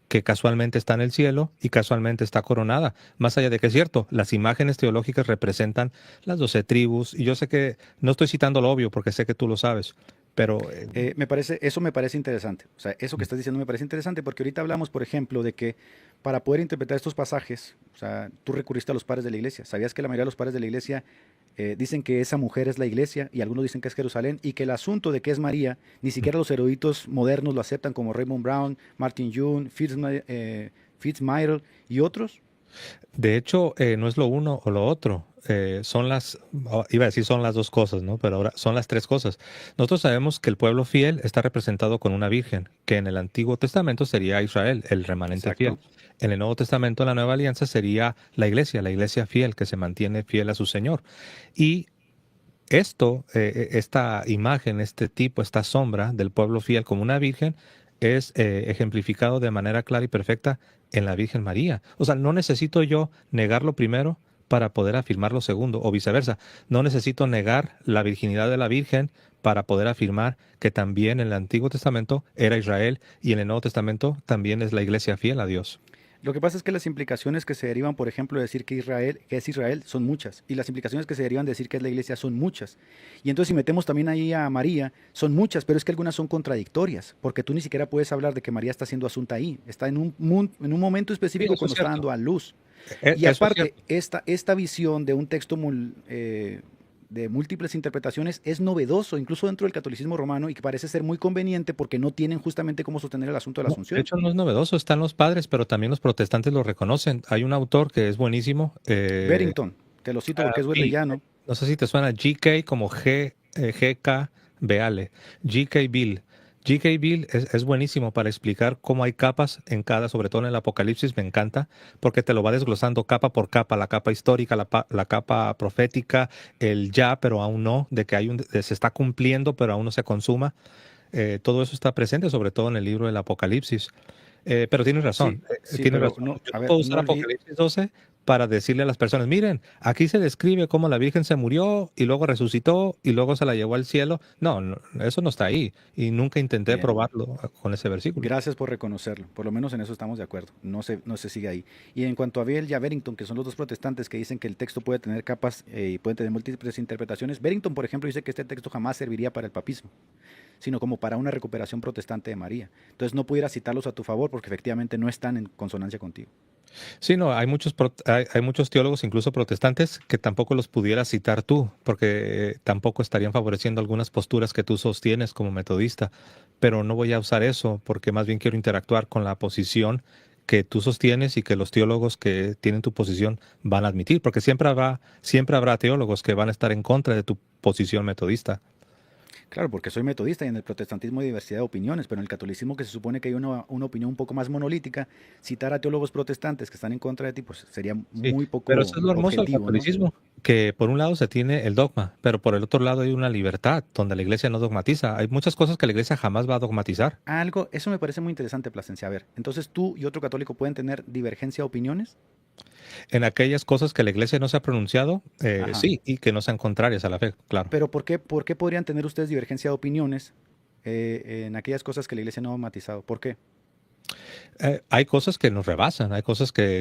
que casualmente está en el cielo y casualmente está coronada. Más allá de que es cierto, las imágenes teológicas representan las 12 tribus, y yo sé que no estoy citando lo obvio porque sé que tú lo sabes, pero Eso me parece interesante. O sea, eso que estás diciendo me parece interesante porque ahorita hablamos, por ejemplo, de que para poder interpretar estos pasajes, o sea, tú recurriste a los padres de la iglesia. ¿Sabías que la mayoría de los padres de la iglesia dicen que esa mujer es la iglesia y algunos dicen que es Jerusalén y que el asunto de que es María, ni siquiera los eruditos modernos lo aceptan como Raymond Brown, Martin June, Fitzmyrtle y otros? de hecho no es lo uno o lo otro. Iba a decir son las dos cosas, ¿no? Pero ahora son las tres cosas. Nosotros sabemos que el pueblo fiel está representado con una virgen, que en el Antiguo Testamento sería Israel, el remanente fiel. Exacto. En el Nuevo Testamento, la Nueva Alianza sería la iglesia fiel, que se mantiene fiel a su Señor. Y esta imagen, este tipo, esta sombra del pueblo fiel como una virgen es ejemplificado de manera clara y perfecta en la Virgen María. O sea, no necesito yo negar lo primero para poder afirmar lo segundo, o viceversa. No necesito negar la virginidad de la Virgen para poder afirmar que también en el Antiguo Testamento era Israel y en el Nuevo Testamento también es la iglesia fiel a Dios. Lo que pasa es que las implicaciones que se derivan, por ejemplo, de decir que es Israel, son muchas. Y las implicaciones que se derivan de decir que es la iglesia son muchas. Y entonces si metemos también ahí a María, son muchas, pero es que algunas son contradictorias, porque tú ni siquiera puedes hablar de que María está siendo asunta ahí. Está en en un momento Sí, específico eso es cuando está cierto. dando a luz. Y Eso es aparte, cierto. esta visión de un texto de múltiples interpretaciones es novedoso, incluso dentro del catolicismo romano, y que parece ser muy conveniente porque no tienen justamente cómo sostener el asunto de la No, de asunción. hecho, no es novedoso, están los padres, pero también los protestantes lo reconocen. Hay un autor que es buenísimo, Barrington, te lo cito porque es Bill. llano. No sé si te suena GK como GK Beale. GK Bill. GK Bill es buenísimo para explicar cómo hay capas en cada, sobre todo en el Apocalipsis, me encanta, porque te lo va desglosando capa por capa, la capa histórica, la capa profética, el ya, pero aún no, de que se está cumpliendo, pero aún no se consuma. Todo eso está presente, sobre todo en el libro del Apocalipsis. Pero tienes Sí, razón, sí, tienes pero razón. no, Yo a no ver, puedo no usar olvides. Apocalipsis 12 para decirle a las personas, miren, aquí se describe cómo la Virgen se murió y luego resucitó y luego se la llevó al cielo. No, eso no está ahí. Y nunca intenté Bien, probarlo con ese versículo. gracias por reconocerlo. Por lo menos en eso estamos de acuerdo. No se sigue ahí. Y en cuanto a Biel y a Barrington, que son los dos protestantes que dicen que el texto puede tener capas y puede tener múltiples interpretaciones, Barrington, por ejemplo, dice que este texto jamás serviría para el papismo, sino como para una recuperación protestante de María. Entonces no pudiera citarlos a tu favor porque efectivamente no están en consonancia contigo. Sí, no, hay muchos teólogos, incluso protestantes, que tampoco los pudieras citar tú, porque tampoco estarían favoreciendo algunas posturas que tú sostienes como metodista. Pero no voy a usar eso, porque más bien quiero interactuar con la posición que tú sostienes y que los teólogos que tienen tu posición van a admitir, porque siempre habrá teólogos que van a estar en contra de tu posición metodista. Claro, porque soy metodista y en el protestantismo hay diversidad de opiniones, pero en el catolicismo, que se supone que hay una opinión un poco más monolítica, citar a teólogos protestantes que están en contra de ti, pues sería Sí, muy pero poco eso es lo hermoso del objetivo, ¿no? catolicismo, que por un lado se tiene el dogma, pero por el otro lado hay una libertad donde la iglesia no dogmatiza. Hay muchas cosas que la iglesia jamás va a dogmatizar. Algo, eso me parece muy interesante, Plasencia. A ver, entonces tú y otro católico pueden tener divergencia de opiniones. En aquellas cosas que la iglesia no se ha pronunciado, Ajá. sí, y que no sean contrarias a la fe, claro. Pero por qué podrían tener ustedes divergencia de opiniones en aquellas cosas que la iglesia no ha matizado? ¿Por qué? Hay cosas que nos rebasan, hay cosas que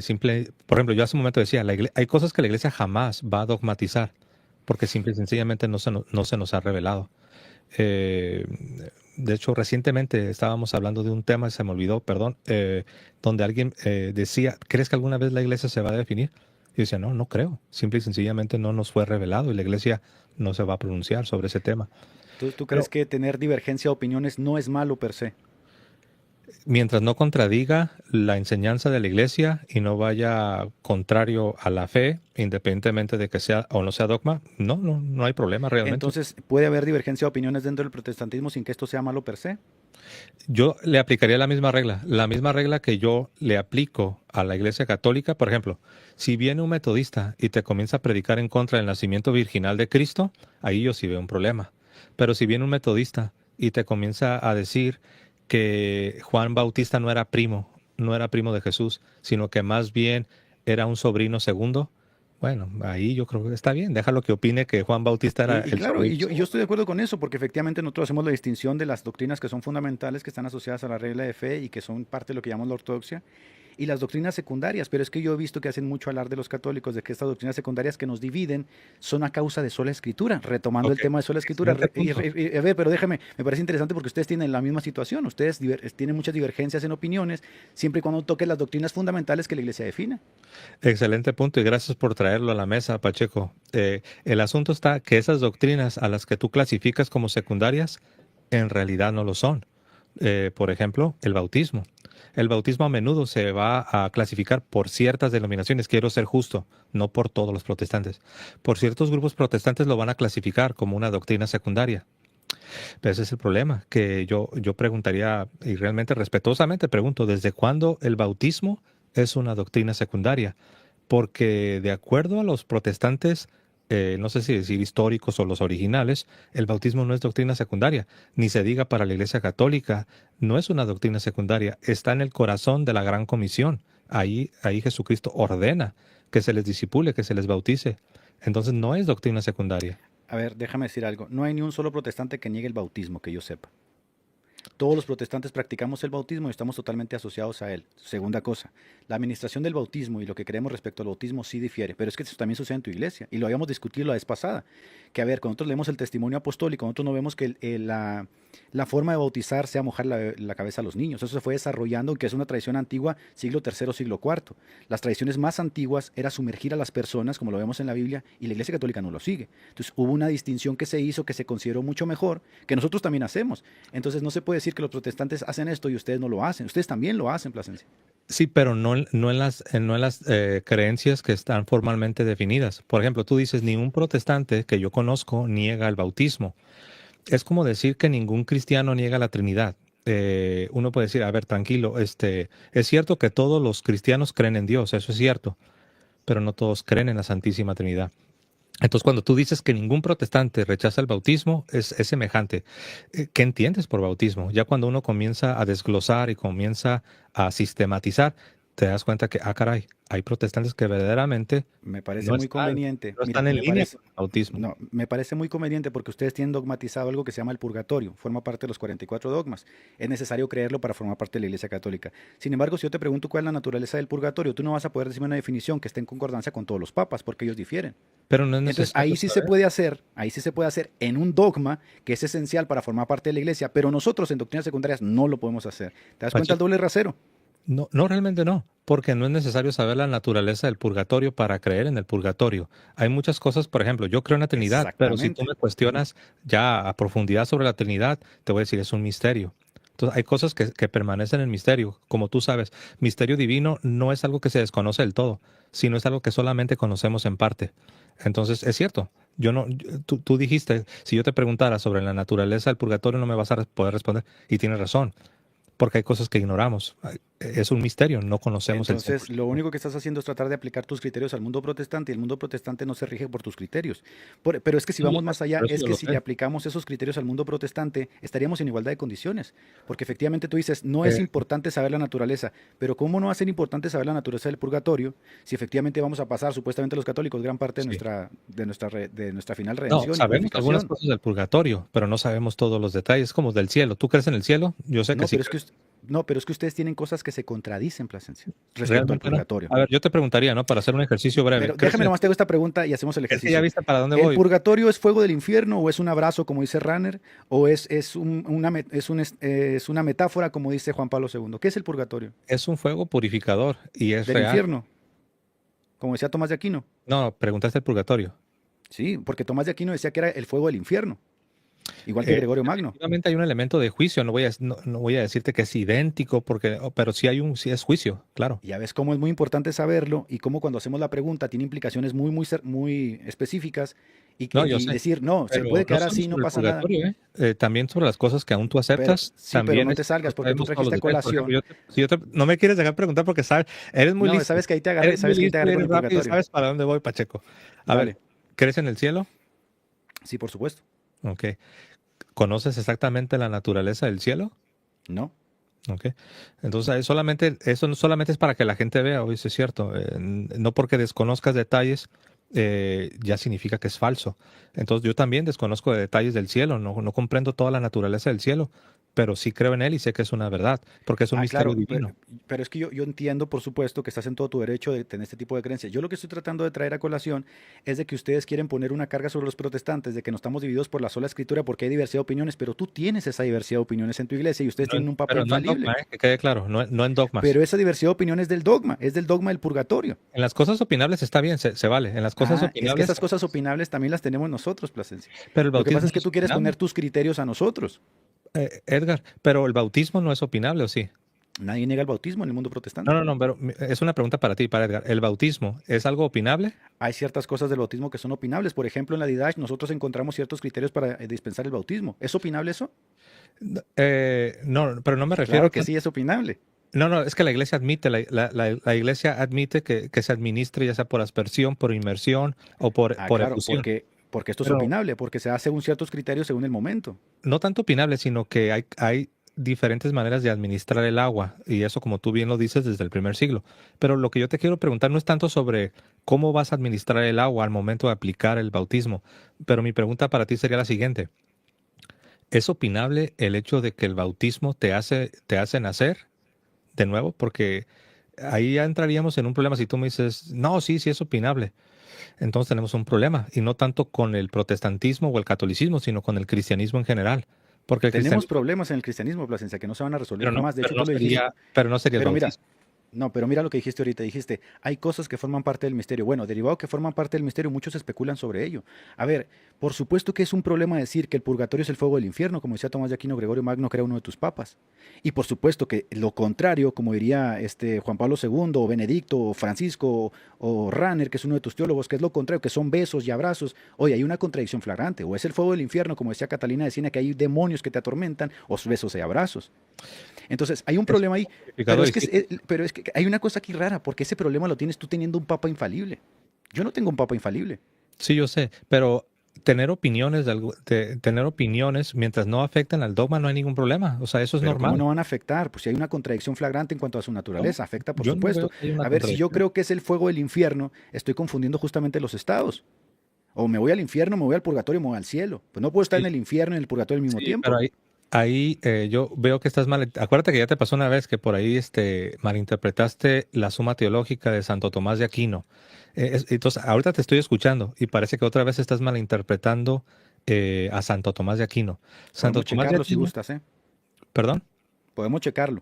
por ejemplo, yo hace un momento decía, hay cosas que la iglesia jamás va a dogmatizar, porque simple y sencillamente no se nos ha revelado. Eh, de hecho, recientemente estábamos hablando de un tema, se me olvidó, perdón, donde alguien decía, ¿crees que alguna vez la iglesia se va a definir? Y yo decía, no, no creo. Simple y sencillamente no nos fue revelado y la iglesia no se va a pronunciar sobre ese tema. ¿Tú crees Pero que tener divergencia de opiniones no es malo per se? mientras no contradiga la enseñanza de la iglesia y no vaya contrario a la fe, independientemente de que sea o no sea dogma, no hay problema realmente. Entonces, ¿puede haber divergencia de opiniones dentro del protestantismo sin que esto sea malo per se? Yo le aplicaría la misma regla que yo le aplico a la Iglesia Católica. Por ejemplo, si viene un metodista y te comienza a predicar en contra del nacimiento virginal de Cristo, ahí yo sí veo un problema. Pero si viene un metodista y te comienza a decir que Juan Bautista no era primo de Jesús, sino que más bien era un sobrino segundo, bueno, ahí yo creo que está bien. Déjalo que opine que Juan Bautista era Y el claro, sobrino y yo segundo. estoy de acuerdo con eso, porque efectivamente nosotros hacemos la distinción de las doctrinas que son fundamentales, que están asociadas a la regla de fe y que son parte de lo que llamamos la ortodoxia, y las doctrinas secundarias, pero es que yo he visto que hacen mucho hablar de los católicos, de que estas doctrinas secundarias que nos dividen son a causa de sola escritura, retomando el Ok, tema de sola escritura. excelente punto. A ver, pero déjeme, me parece interesante porque ustedes tienen la misma situación, ustedes tienen muchas divergencias en opiniones, siempre y cuando toquen las doctrinas fundamentales que la iglesia define. Excelente punto y gracias por traerlo a la mesa, Pacheco. El asunto está que esas doctrinas a las que tú clasificas como secundarias en realidad no lo son. Por ejemplo, el bautismo. El bautismo a menudo se va a clasificar por ciertas denominaciones, quiero ser justo, no por todos los protestantes. Por ciertos grupos protestantes lo van a clasificar como una doctrina secundaria. Pero ese es el problema, que yo preguntaría, y realmente respetuosamente pregunto, ¿desde cuándo el bautismo es una doctrina secundaria? Porque de acuerdo a los protestantes, no sé si decir históricos o los originales, el bautismo no es doctrina secundaria, ni se diga para la Iglesia Católica, no es una doctrina secundaria, está en el corazón de la Gran Comisión. Ahí Jesucristo ordena que se les disipule, que se les bautice. Entonces no es doctrina secundaria. A ver, déjame decir algo, no hay ni un solo protestante que niegue el bautismo, que yo sepa. Todos los protestantes practicamos el bautismo y estamos totalmente asociados a él. Segunda cosa, la administración del bautismo y lo que creemos respecto al bautismo sí difiere, pero es que eso también sucede en tu iglesia y lo habíamos discutido la vez pasada. Que a ver, cuando nosotros leemos el testimonio apostólico, nosotros no vemos que la forma de bautizar sea mojar la cabeza a los niños. Eso se fue desarrollando, que es una tradición antigua, siglo tercero, siglo cuarto. Las tradiciones más antiguas era sumergir a las personas, como lo vemos en la Biblia, y la Iglesia Católica no lo sigue. Entonces hubo una distinción que se hizo, que se consideró mucho mejor, que nosotros también hacemos. Entonces no se puede decir que los protestantes hacen esto y ustedes no lo hacen. Ustedes también lo hacen, Plasencia. Sí, pero no en las creencias que están formalmente definidas. Por ejemplo, tú dices, ni un protestante que yo conozco niega el bautismo. Es como decir que ningún cristiano niega la Trinidad. Uno puede decir, a ver, tranquilo, es cierto que todos los cristianos creen en Dios, eso es cierto, pero no todos creen en la Santísima Trinidad. Entonces, cuando tú dices que ningún protestante rechaza el bautismo, es semejante. ¿Qué entiendes por bautismo? Ya cuando uno comienza a desglosar y comienza a sistematizar, te das cuenta que, caray, hay protestantes que verdaderamente Me parece no muy están, conveniente. no Mira, están en línea con el bautismo. no, me parece muy conveniente porque ustedes tienen dogmatizado algo que se llama el purgatorio, forma parte de los 44 dogmas. Es necesario creerlo para formar parte de la Iglesia Católica. Sin embargo, si yo te pregunto cuál es la naturaleza del purgatorio, tú no vas a poder decirme una definición que esté en concordancia con todos los papas, porque ellos difieren. Pero no es Entonces, necesario saber. ahí sí se puede hacer en un dogma que es esencial para formar parte de la Iglesia, pero nosotros en doctrinas secundarias no lo podemos hacer. ¿Te das cuenta el Pacheco, doble rasero? no, no, realmente no, porque no es necesario saber la naturaleza del purgatorio para creer en el purgatorio. Hay muchas cosas, por ejemplo, yo creo en la Trinidad, pero si tú Exactamente. me cuestionas ya a profundidad sobre la Trinidad, te voy a decir, es un misterio. Entonces, hay cosas que permanecen en misterio. Como tú sabes, misterio divino no es algo que se desconoce del todo, sino es algo que solamente conocemos en parte. Entonces, es cierto, Tú dijiste, si yo te preguntara sobre la naturaleza del purgatorio, no me vas a poder responder. Y tienes razón, porque hay cosas que ignoramos. Es un misterio, no conocemos el Entonces, 100%. lo único que estás haciendo es tratar de aplicar tus criterios al mundo protestante y el mundo protestante no se rige por tus criterios. Pero es que si Sí, yo vamos sé, más allá, por eso es yo que lo si le sé. aplicamos esos criterios al mundo protestante, estaríamos en igualdad de condiciones. Porque efectivamente tú dices, no es Eh, importante saber la naturaleza, pero ¿cómo no va a ser importante saber la naturaleza del purgatorio si efectivamente vamos a pasar, supuestamente los católicos, gran parte de sí. nuestra final No, redención y sabemos algunas purificación? cosas del purgatorio, pero no sabemos todos los detalles, como del cielo. ¿Tú crees en el cielo? Yo sé que No, sí pero es que, creo. no, pero es que ustedes tienen cosas que se contradicen, Plasencia, respecto al Realmente no. purgatorio. A ver, yo te preguntaría, ¿no? Para hacer un ejercicio breve. Pero ¿Crees en déjame el nomás te hago cielo? esta pregunta y hacemos el Es que ya ejercicio. viste para dónde ¿El voy. purgatorio es fuego del infierno o es un abrazo, como dice Ranner, o es una metáfora, como dice Juan Pablo II? ¿Qué es el purgatorio? Es un fuego purificador y es Del real. infierno, como decía Tomás de Aquino. No, preguntaste el purgatorio. Sí, porque Tomás de Aquino decía que era el fuego del infierno, igual que Eh, Gregorio Magno. Definitivamente hay un elemento de juicio. No voy a decirte que es idéntico, pero sí es juicio, claro. Y ya ves cómo es muy importante saberlo y cómo cuando hacemos la pregunta tiene implicaciones muy específicas No, yo y sé. decir, no, se Pero puede no quedar solo así, no sobre el pasa nada. purgatorio, ¿eh? También sobre las cosas que aún tú Pero aceptas, sí, pero también no te salgas no porque tú sabemos todos los trajiste a detalles. Por ejemplo, colación. si no me quieres dejar preguntar porque sabes, eres muy No, listo. sabes que ahí te agarré, Eres muy sabes que ahí te listo y agarré con eres el rápido y purgatorio. sabes para dónde voy, Pacheco. A ver, Dale. ¿crees en el cielo? Sí, por supuesto. Ok. ¿Conoces exactamente la naturaleza del cielo? No. Ok. Entonces, eso no solamente es para que la gente vea, oye, sí es cierto. No porque desconozcas detalles, ya significa que es falso. Entonces, yo también desconozco de detalles del cielo, no comprendo toda la naturaleza del cielo, pero sí creo en él y sé que es una verdad, porque es un Ah, misterio claro, divino. pero es que yo entiendo, por supuesto, que estás en todo tu derecho de tener este tipo de creencias. Yo lo que estoy tratando de traer a colación es de que ustedes quieren poner una carga sobre los protestantes, de que no estamos divididos por la sola escritura porque hay diversidad de opiniones, pero tú tienes esa diversidad de opiniones en tu iglesia y ustedes tienen un papa Pero no en dogma, infalible. que quede claro, no en dogmas. Pero esa diversidad de opiniones es del dogma del purgatorio. En las cosas opinables está bien, se vale. En las cosas Ah, es que opinables, esas cosas opinables también las tenemos nosotros, Plasencia. pero el Lo que pasa bautismo es no que es tú quieres poner opinable. tus criterios a nosotros. Edgar, pero el bautismo no es opinable, ¿o sí? Nadie niega el bautismo en el mundo No, protestante. no, no, pero es una pregunta para ti, para Edgar. ¿El bautismo es algo opinable? Hay ciertas cosas del bautismo que son opinables. Por ejemplo, en la Didache nosotros encontramos ciertos criterios para dispensar el bautismo. ¿Es opinable eso? No, pero no me refiero Claro a que que... sí, es opinable. No, no, es que la iglesia admite, la iglesia admite que se administre ya sea por aspersión, por inmersión o Ah, por claro, efusión. porque esto es Pero opinable, porque se hace según ciertos criterios según el momento. no tanto opinable, sino que hay diferentes maneras de administrar el agua, y eso como tú bien lo dices desde el primer siglo. Pero lo que yo te quiero preguntar no es tanto sobre cómo vas a administrar el agua al momento de aplicar el bautismo, pero mi pregunta para ti sería la siguiente. ¿Es opinable el hecho de que el bautismo te hace nacer de nuevo? Porque ahí ya entraríamos en un problema si tú me dices, no, sí, sí es opinable. Entonces tenemos un problema, y no tanto con el protestantismo o el catolicismo, sino con el cristianismo en general. Porque el Tenemos cristianismo, problemas en el cristianismo, Plasencia, que no se van a resolver jamás. De hecho, tú lo dijiste. pero no sería el Pero mira, bautismo. no, pero mira lo que dijiste ahorita. Dijiste, hay cosas que forman parte del misterio. Bueno, derivado que forman parte del misterio, muchos especulan sobre ello. A ver, por supuesto que es un problema decir que el purgatorio es el fuego del infierno, como decía Tomás de Aquino, Gregorio Magno, que era uno de tus papas. Y por supuesto que lo contrario, como diría Juan Pablo II, o Benedicto, o Francisco, o Ranner, que es uno de tus teólogos, que es lo contrario, que son besos y abrazos. Oye, hay una contradicción flagrante. O es el fuego del infierno, como decía Catalina de Siena, que hay demonios que te atormentan, o besos y abrazos. Entonces, hay un Es problema ahí, purificador y sí. pero es que hay una cosa aquí rara, porque ese problema lo tienes tú teniendo un papa infalible. Yo no tengo un papa infalible. Sí, yo sé, pero tener opiniones mientras no afecten al dogma no hay ningún problema. O sea, eso es Pero ¿cómo normal. no van a afectar? Pues si hay una contradicción flagrante en cuanto a su No, naturaleza, afecta por yo no veo supuesto. que haya una A ver, si yo contradicción. creo que es el fuego del infierno, estoy confundiendo justamente los estados. O me voy al infierno, me voy al purgatorio, me voy al cielo. Pues no puedo estar en Sí, el infierno y en el purgatorio al mismo sí, pero tiempo. ahí yo veo que estás mal. Acuérdate que ya te pasó una vez que por ahí malinterpretaste la Suma Teológica de Santo Tomás de Aquino. Entonces, ahorita te estoy escuchando y parece que otra vez estás malinterpretando a Santo Tomás de Aquino. Santo Podemos Tomás de checarlo si Aquino, gustas, ¿eh? perdón. Podemos checarlo.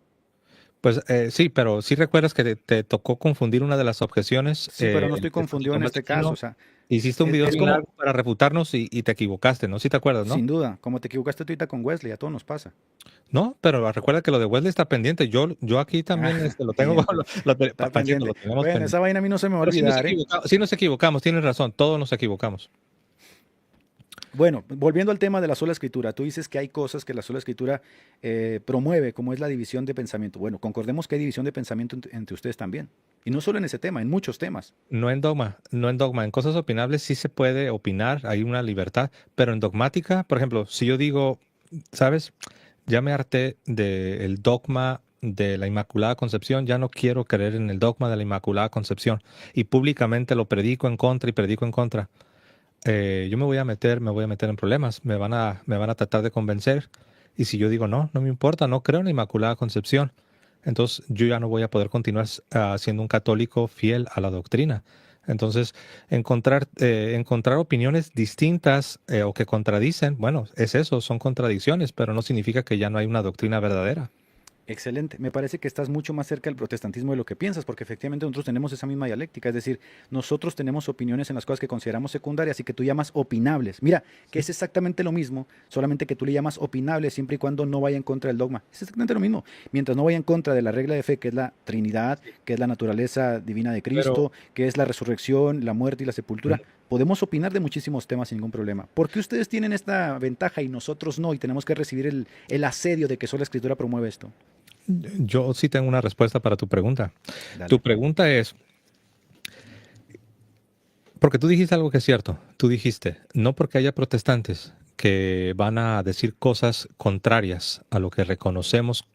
Pues sí, pero sí recuerdas que te tocó confundir una de las objeciones Sí, pero no estoy de Santo confundido en Tomás de este caso. O Aquino. sea, Hiciste un video es bien como, largo para refutarnos y te equivocaste, ¿no? Sí te acuerdas, ¿no? sin duda, como te equivocaste tú ahorita con Wesley, a todos nos pasa. No, pero recuerda que lo de Wesley está pendiente. Yo aquí también Ah, lo tengo, bien, pues, está Pacheco, pendiente. lo tenemos Bueno, pendiente. esa vaina a mí no se me va a Pero olvidar, ¿eh? sí nos equivocamos, tienes razón, todos nos equivocamos. Bueno, volviendo al tema de la sola escritura, tú dices que hay cosas que la sola escritura promueve, como es la división de pensamiento. Bueno, concordemos que hay división de pensamiento entre ustedes también. Y no solo en ese tema, en muchos temas. No en dogma, no en dogma. En cosas opinables sí se puede opinar, hay una libertad, pero en dogmática, por ejemplo, si yo digo, ¿sabes? Ya me harté del dogma de la Inmaculada Concepción, ya no quiero creer en el dogma de la Inmaculada Concepción y públicamente lo predico en contra y predico en contra. Yo me voy a meter en problemas, me van a tratar de convencer y si yo digo no, no me importa, no creo en la Inmaculada Concepción, entonces yo ya no voy a poder continuar siendo un católico fiel a la doctrina. Entonces, encontrar opiniones distintas o que contradicen, bueno, es eso, son contradicciones, pero no significa que ya no hay una doctrina verdadera. Excelente. Me parece que estás mucho más cerca del protestantismo de lo que piensas, porque efectivamente nosotros tenemos esa misma dialéctica, es decir, nosotros tenemos opiniones en las cosas que consideramos secundarias y que tú llamas opinables. Mira, que Sí. es exactamente lo mismo, solamente que tú le llamas opinables siempre y cuando no vaya en contra del dogma. Es exactamente lo mismo. Mientras no vaya en contra de la regla de fe, que es la Trinidad, Sí. que es la naturaleza divina de Pero Cristo, que es la resurrección, la muerte y la sepultura, mm, podemos opinar de muchísimos temas sin ningún problema. ¿Por qué ustedes tienen esta ventaja y nosotros no? Y tenemos que recibir el asedio de que solo la Escritura promueve esto. yo sí tengo una respuesta para tu pregunta. Tu Dale. pregunta es, porque tú dijiste algo que es cierto. Tú dijiste, no porque haya protestantes que van a decir cosas contrarias a lo que reconocemos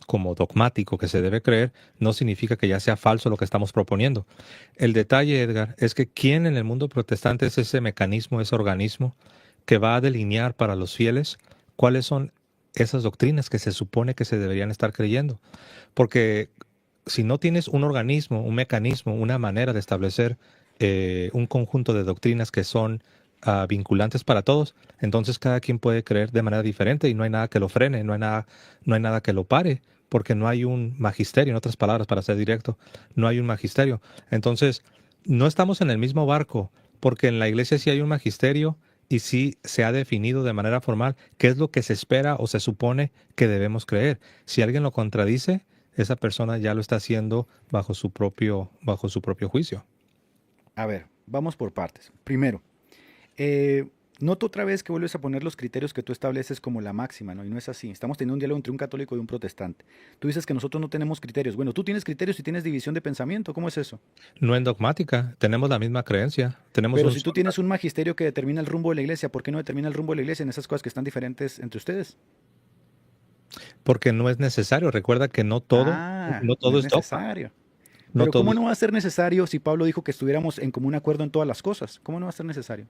como dogmático que se debe creer, no significa que ya sea falso lo que estamos proponiendo. El detalle, Edgar, es que ¿quién en el mundo protestante es ese mecanismo, ese organismo que va a delinear para los fieles cuáles son esas doctrinas que se supone que se deberían estar creyendo? Porque si no tienes un organismo, un mecanismo, una manera de establecer un conjunto de doctrinas que son vinculantes para todos, entonces cada quien puede creer de manera diferente y no hay nada que lo frene, no hay nada que lo pare, porque no hay un magisterio, en otras palabras, para ser directo, no hay un magisterio. Entonces, no estamos en el mismo barco, porque en la iglesia sí hay un magisterio y sí se ha definido de manera formal qué es lo que se espera o se supone que debemos creer. Si alguien lo contradice, esa persona ya lo está haciendo bajo su propio juicio. A ver, vamos por partes. Primero, eh, noto otra vez que vuelves a poner los criterios que tú estableces como la máxima, ¿no? Y no es así. Estamos teniendo un diálogo entre un católico y un protestante. Tú dices que nosotros no tenemos criterios. Bueno, tú tienes criterios y tienes división de pensamiento. ¿Cómo es eso? No en dogmática, tenemos la misma creencia, tenemos Pero un si tú solo, tienes un magisterio que determina el rumbo de la iglesia, ¿por qué no determina el rumbo de la iglesia en esas cosas que están diferentes entre ustedes? porque no es necesario. Recuerda que Ah, no no todo es es dogma, necesario. no Pero todo ¿cómo es. no va a ser necesario si Pablo dijo que estuviéramos en común acuerdo en todas las cosas? ¿Cómo no va a ser necesario?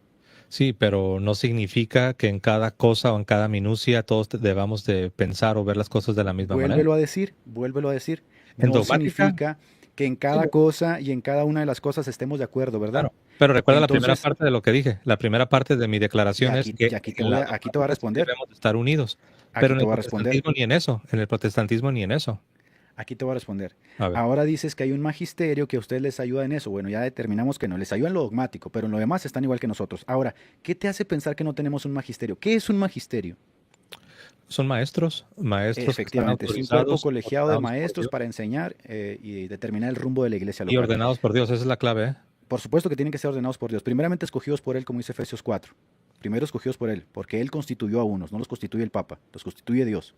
Sí, pero no significa que en cada cosa o en cada minucia todos debamos de pensar o ver las cosas de la misma manera. Vuélvelo a decir, vuélvelo a decir. En No dogmática, significa que en sí, cada cosa y en cada una de las cosas estemos de acuerdo, ¿verdad? claro. Pero recuerda la primera Entonces, parte de lo que dije. La primera parte de mi declaración es que en la aquí te voy a dogmática sí responder. debemos de estar unidos, pero Aquí en te el voy a responder. protestantismo ni en eso, en el protestantismo ni en eso. Aquí te voy a responder. A ver. Ahora dices que hay un magisterio que a ustedes les ayuda en eso. Bueno, ya determinamos que no, les ayuda en lo dogmático, pero en lo demás están igual que nosotros. Ahora, ¿qué te hace pensar que no tenemos un magisterio? ¿Qué es un magisterio? Son maestros, maestros que están Efectivamente, es un cuerpo autorizados, colegiado de ordenados por maestros Dios para enseñar y determinar el rumbo de la iglesia y local. ordenados por Dios. Esa es la clave, ¿eh? Por supuesto que tienen que ser ordenados por Dios. Primeramente escogidos por Él, como dice Efesios 4. Primero escogidos por Él, porque Él constituyó a unos, no los constituye el Papa, los constituye Dios.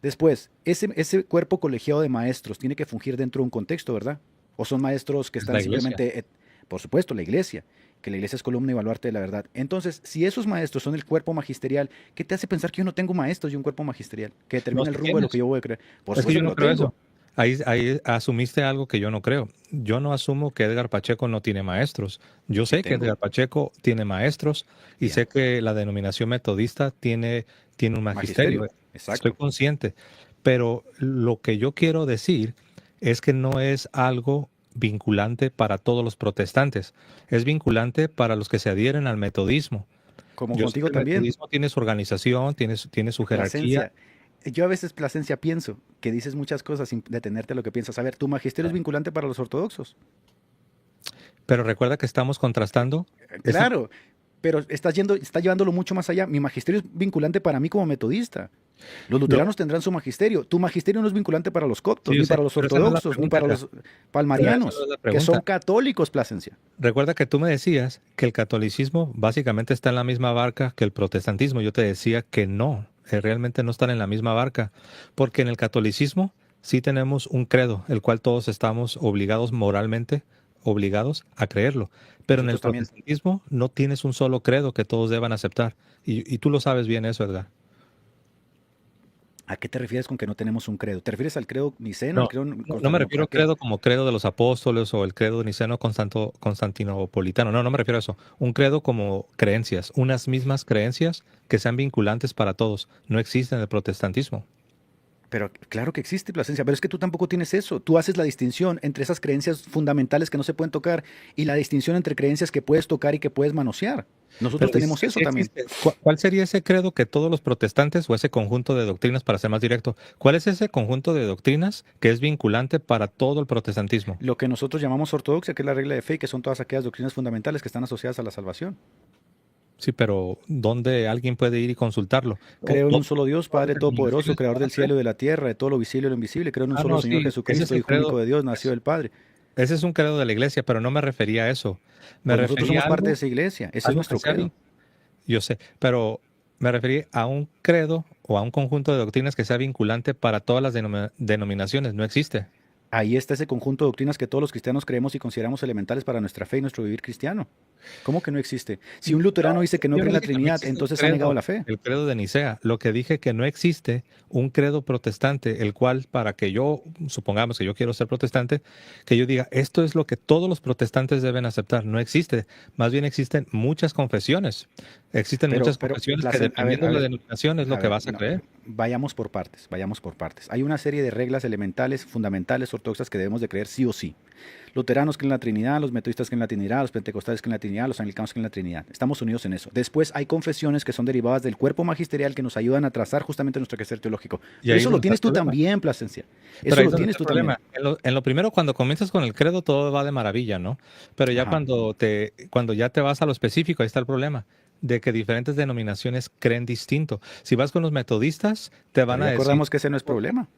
Después, ese cuerpo colegiado de maestros tiene que fungir dentro de un contexto, ¿verdad? O son maestros que Es están la iglesia. simplemente, por supuesto, la iglesia, que la iglesia es columna y baluarte de la verdad. Entonces, si esos maestros son el cuerpo magisterial, ¿qué te hace pensar que yo no tengo maestros y un cuerpo magisterial que No, determina el si rumbo de lo que tienes. yo voy a creer? Por Es que supuesto yo que no lo creo eso. tengo. Ahí asumiste algo que yo no creo. Yo no asumo que Edgar Pacheco no tiene maestros. Yo Sí sé que tengo. Edgar Pacheco tiene maestros y Bien. sé que la denominación metodista tiene un magisterio. Magisterio. Estoy Exacto. consciente. Pero lo que yo quiero decir es que no es algo vinculante para todos los protestantes. Es vinculante para los que se adhieren al metodismo. Como Yo sé que contigo el también. metodismo tiene su organización, tiene su jerarquía. Plasencia. Yo a veces, Plasencia, pienso que dices muchas cosas sin detenerte a lo que piensas. A ver, ¿tu magisterio es vinculante para los ortodoxos? Pero recuerda que estamos contrastando. Claro, pero está llevándolo mucho más allá. Mi magisterio es vinculante para mí como metodista. Los Lo- luteranos tendrán su magisterio. Tu magisterio no es vinculante para los coptos, sí, yo ni sé, para los pero esa no es la ortodoxos, ni pregunta, para Edgar. los Pero esa no palmarianos, es la que son pregunta. católicos, Plasencia. Recuerda que tú me decías que el catolicismo básicamente está en la misma barca que el protestantismo. Yo te decía que no, realmente no están en la misma barca, porque en el catolicismo sí tenemos un credo, el cual todos estamos obligados moralmente, obligados a creerlo. Pero en el Nosotros también. protestantismo no tienes un solo credo que todos deban aceptar. Y tú lo sabes bien eso, Edgar. ¿A qué te refieres con que no tenemos un credo? ¿Te refieres al credo niceno, al No, credo no me refiero ¿A a qué? credo como credo de los apóstoles o el credo niceno constantinopolitano. No, no me refiero a eso. Un credo como creencias, unas mismas creencias que sean vinculantes para todos. No existe en el protestantismo. Pero claro que existe, Plasencia, pero es que tú tampoco tienes eso. Tú haces la distinción entre esas creencias fundamentales que no se pueden tocar y la distinción entre creencias que puedes tocar y que puedes manosear. Nosotros Pero dices tenemos que eso sí también. existe. ¿Cuál sería ese credo que todos los protestantes o ese conjunto de doctrinas, para ser más directo, cuál es ese conjunto de doctrinas que es vinculante para todo el protestantismo? Lo que nosotros llamamos ortodoxia, que es la regla de fe, y que son todas aquellas doctrinas fundamentales que están asociadas a la salvación. Sí, pero ¿dónde alguien puede ir y consultarlo? Creo en un ¿Dónde solo Dios, todas Padre las Todopoderoso, denominaciones lo Creador van a del creer? cielo y de la tierra, de todo lo visible y lo invisible. Creo en un Ah, solo no, Señor sí, ese es Jesucristo, el Hijo único credo. de Dios, nacido del Padre. Ese es un credo de la iglesia, pero no me refería a eso. Me Pues nosotros refería somos parte de esa iglesia. a Ese es algo que nuestro sea credo. yo sé, pero me refería a un credo o a un conjunto de doctrinas que sea vinculante para todas las denominaciones. No existe. Ahí está ese conjunto de doctrinas que todos los cristianos creemos y consideramos elementales para nuestra fe y nuestro vivir cristiano. ¿Cómo que no existe? Si un No, luterano dice que no yo cree no en la dije que no Trinidad, existe entonces ha negado la fe. el credo de Nicea. Lo que dije que no existe un credo protestante, el cual para que yo, supongamos que yo quiero ser protestante, que yo diga, esto es lo que todos los protestantes deben aceptar. No existe. Más bien existen muchas confesiones. Existen muchas Pero, confesiones que dependiendo de la denominación es lo que vas a no, creer. vayamos por partes, vayamos por partes. Hay una serie de reglas elementales, fundamentales, ortodoxas que debemos de creer sí o sí. Luteranos creen en la Trinidad, los metodistas creen en la Trinidad, los pentecostales creen en la Trinidad, los anglicanos creen en la Trinidad. Estamos unidos en eso. Después hay confesiones que son derivadas del cuerpo magisterial que nos ayudan a trazar justamente nuestro quehacer teológico. Y Pero ahí es eso lo donde está el tienes tú problema. también, Plasencia. Pero Eso ahí lo es donde tienes está el tú también. problema. En lo primero, cuando comienzas con el credo, todo va de maravilla, ¿no? Pero ya Ajá. cuando ya te vas a lo específico, ahí está el problema, de que diferentes denominaciones creen distinto. Si vas con los metodistas, te Pero van a ya decir, acordamos que ese no es problema.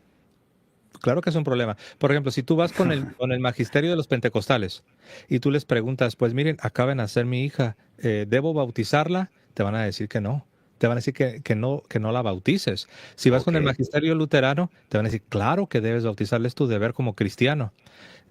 claro que es un problema. Por ejemplo, si tú vas con el magisterio de los pentecostales y tú les preguntas, pues miren, acaba de nacer mi hija, ¿debo bautizarla? Te van a decir que no. Te van a decir que no la bautices. Si vas Ok. con el magisterio luterano, te van a decir, claro que debes bautizarle, es tu deber como cristiano.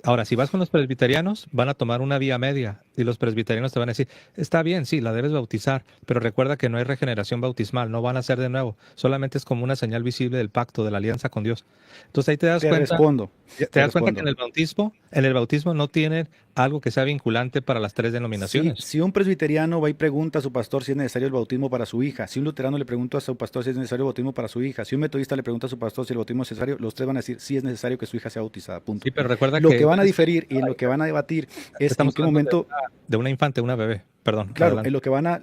Ahora, si vas con los presbiterianos, van a tomar una vía media y los presbiterianos te van a decir, está bien, sí, la debes bautizar, pero recuerda que no hay regeneración bautismal, no van a ser de nuevo, solamente es como una señal visible del pacto, de la alianza con Dios. Entonces ahí Te respondo, te te das cuenta que respondo. en el bautismo no tienen algo que sea vinculante para las tres Si, denominaciones. si un presbiteriano va y pregunta a su pastor si es necesario el bautismo para su hija, si un luterano le pregunta a su pastor si es necesario el bautismo para su hija, si un metodista le pregunta a su pastor si el bautismo es necesario, los tres van a decir si es necesario que su hija sea bautizada, punto. Sí, pero recuerda Lo que que van a diferir y en lo que van a debatir es en estamos qué hablando momento, de una infante, una bebé. Perdón, claro, adelante. en lo que van a,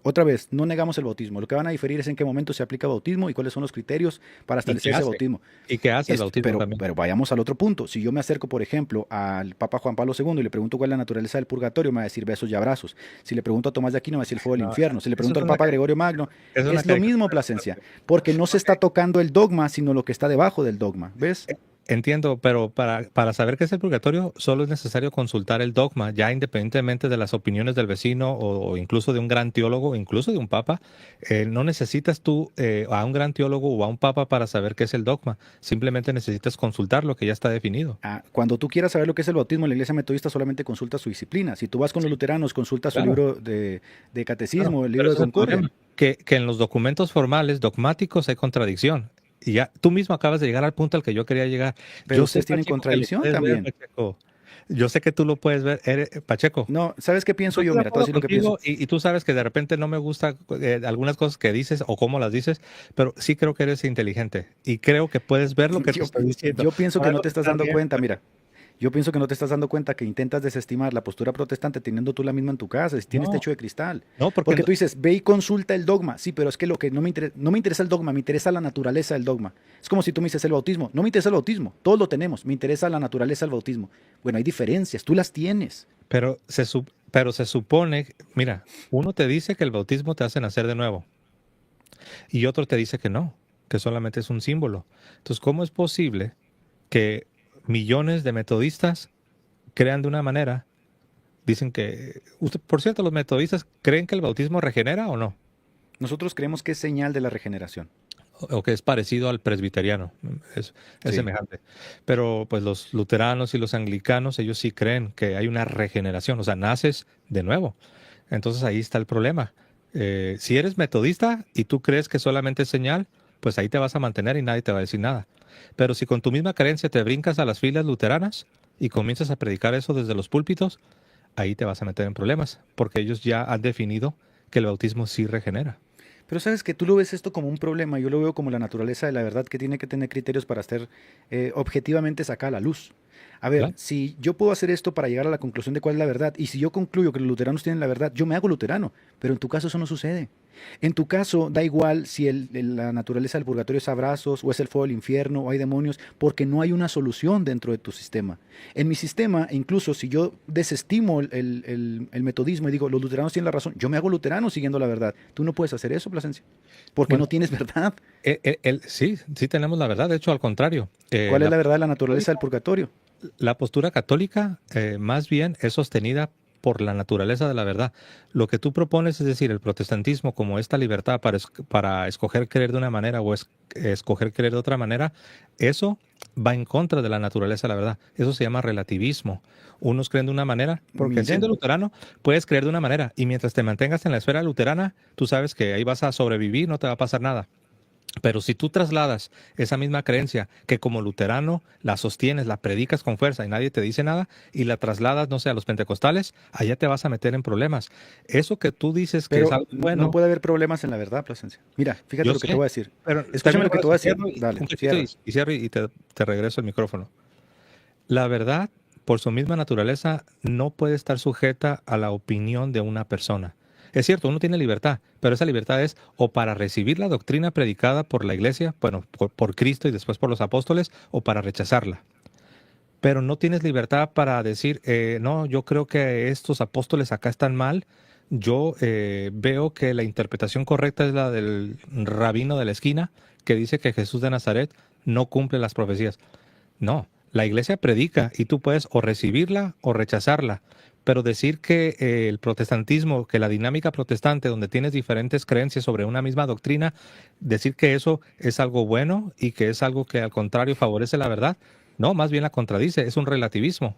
otra vez, no negamos el bautismo, lo que van a diferir es en qué momento se aplica bautismo y cuáles son los criterios para ¿Y qué establecer ese hace? bautismo. ¿Y qué hace el bautismo también? Pero vayamos al otro punto. Si yo me acerco, por ejemplo, al Papa Juan Pablo II y le pregunto cuál es la naturaleza del purgatorio, me va a decir besos y abrazos. Si le pregunto a Tomás de Aquino, me va a decir fuego del No, infierno. Si le eso pregunto es al Papa Gregorio Magno, es una es lo mismo, caricatura. Plasencia, porque no se está tocando el dogma, sino lo que está debajo del dogma. ¿Ves? Entiendo, pero para saber qué es el purgatorio solo es necesario consultar el dogma, ya independientemente de las opiniones del vecino o incluso de un gran teólogo, incluso de un papa. No necesitas tú a un gran teólogo o a un papa para saber qué es el dogma. Simplemente necesitas consultar lo que ya está definido. Cuando tú quieras saber lo que es el bautismo en la iglesia metodista, solamente consulta su disciplina. Si tú vas con los luteranos, consulta su Claro, libro de claro, catecismo, el pero libro de ese es el concordia. problema, que en los documentos formales, dogmáticos, hay contradicción. Y ya tú mismo acabas de llegar al punto al que yo quería llegar. Pero Yo sé, ustedes tienen Pacheco, que lo contradicción puedes ver, también. Pacheco. Yo sé que tú lo puedes ver, Pacheco. No, ¿sabes qué pienso Yo yo? estoy de Mira, te voy a acuerdo decir lo que pienso. contigo y tú sabes que de repente no me gusta algunas cosas que dices o cómo las dices, pero sí creo que eres inteligente y creo que puedes ver lo que te Yo, estoy diciendo. yo pienso que Para no algo te estás estar dando bien, cuenta, Pacheco. mira. Yo pienso que no te estás dando cuenta que intentas desestimar la postura protestante teniendo tú la misma en tu casa, si tienes No, techo de cristal. no, porque Porque tú dices, ve y consulta el dogma. Sí, pero es que lo que no me interesa el dogma, me interesa la naturaleza del dogma. Es como si tú me dices el bautismo. No me interesa el bautismo, todos lo tenemos. Me interesa la naturaleza del bautismo. Bueno, hay diferencias, tú las tienes. pero se supone, mira, uno te dice que el bautismo te hace nacer de nuevo y otro te dice que no, que solamente es un símbolo. Entonces, ¿cómo es posible que millones de metodistas crean de una manera? Dicen que, por cierto, ¿los metodistas creen que el bautismo regenera o no? Nosotros creemos que es señal de la regeneración. O que es parecido al presbiteriano, es Sí. semejante. Pero pues los luteranos y los anglicanos, ellos sí creen que hay una regeneración, o sea, naces de nuevo. Entonces ahí está el problema. Si eres metodista y tú crees que solamente es señal, pues ahí te vas a mantener y nadie te va a decir nada. Pero si con tu misma creencia te brincas a las filas luteranas y comienzas a predicar eso desde los púlpitos, ahí te vas a meter en problemas, porque ellos ya han definido que el bautismo sí regenera. Pero sabes que tú lo ves esto como un problema, yo lo veo como la naturaleza de la verdad que tiene que tener criterios para ser objetivamente sacada a la luz. A ver, ¿Verdad? si yo puedo hacer esto para llegar a la conclusión de cuál es la verdad, y si yo concluyo que los luteranos tienen la verdad, yo me hago luterano, pero en tu caso eso no sucede. En tu caso da igual si la naturaleza del purgatorio es abrazos, o es el fuego del infierno, o hay demonios, porque no hay una solución dentro de tu sistema. En mi sistema, incluso si yo desestimo el metodismo y digo, los luteranos tienen la razón, yo me hago luterano siguiendo la verdad. Tú no puedes hacer eso, Plasencia, porque Bueno, no tienes verdad. sí, sí tenemos la verdad. De hecho, al contrario, ¿Cuál es la verdad de la naturaleza del purgatorio? la postura católica más bien es sostenida por la naturaleza de la verdad. Lo que tú propones, es decir, el protestantismo como esta libertad para escoger creer de una manera o escoger creer de otra manera, eso va en contra de la naturaleza de la verdad. Eso se llama relativismo. Unos creen de una manera, porque siendo Miren, luterano puedes creer de una manera y mientras te mantengas en la esfera luterana, tú sabes que ahí vas a sobrevivir, no te va a pasar nada. Pero si tú trasladas esa misma creencia que como luterano la sostienes, la predicas con fuerza y nadie te dice nada y la trasladas, no sé, a los pentecostales, allá te vas a meter en problemas. Eso que tú dices que es pero algo no bueno, puede haber problemas en la verdad, Plasencia. Mira, fíjate yo lo que te sé, voy a decir. pero Escúchame también lo que te voy a decir. cierro Dale, un cachito cierra. y cierro y te regreso el micrófono. La verdad, por su misma naturaleza, no puede estar sujeta a la opinión de una persona. Es cierto, uno tiene libertad, pero esa libertad es o para recibir la doctrina predicada por la iglesia, bueno, por Cristo y después por los apóstoles, o para rechazarla. Pero no tienes libertad para decir, no, yo creo que estos apóstoles acá están mal. Yo veo que la interpretación correcta es la del rabino de la esquina, que dice que Jesús de Nazaret no cumple las profecías. No, la iglesia predica y tú puedes o recibirla o rechazarla, pero decir que el protestantismo, que la dinámica protestante, donde tienes diferentes creencias sobre una misma doctrina, decir que eso es algo bueno y que es algo que al contrario favorece la verdad, no, más bien la contradice, es un relativismo.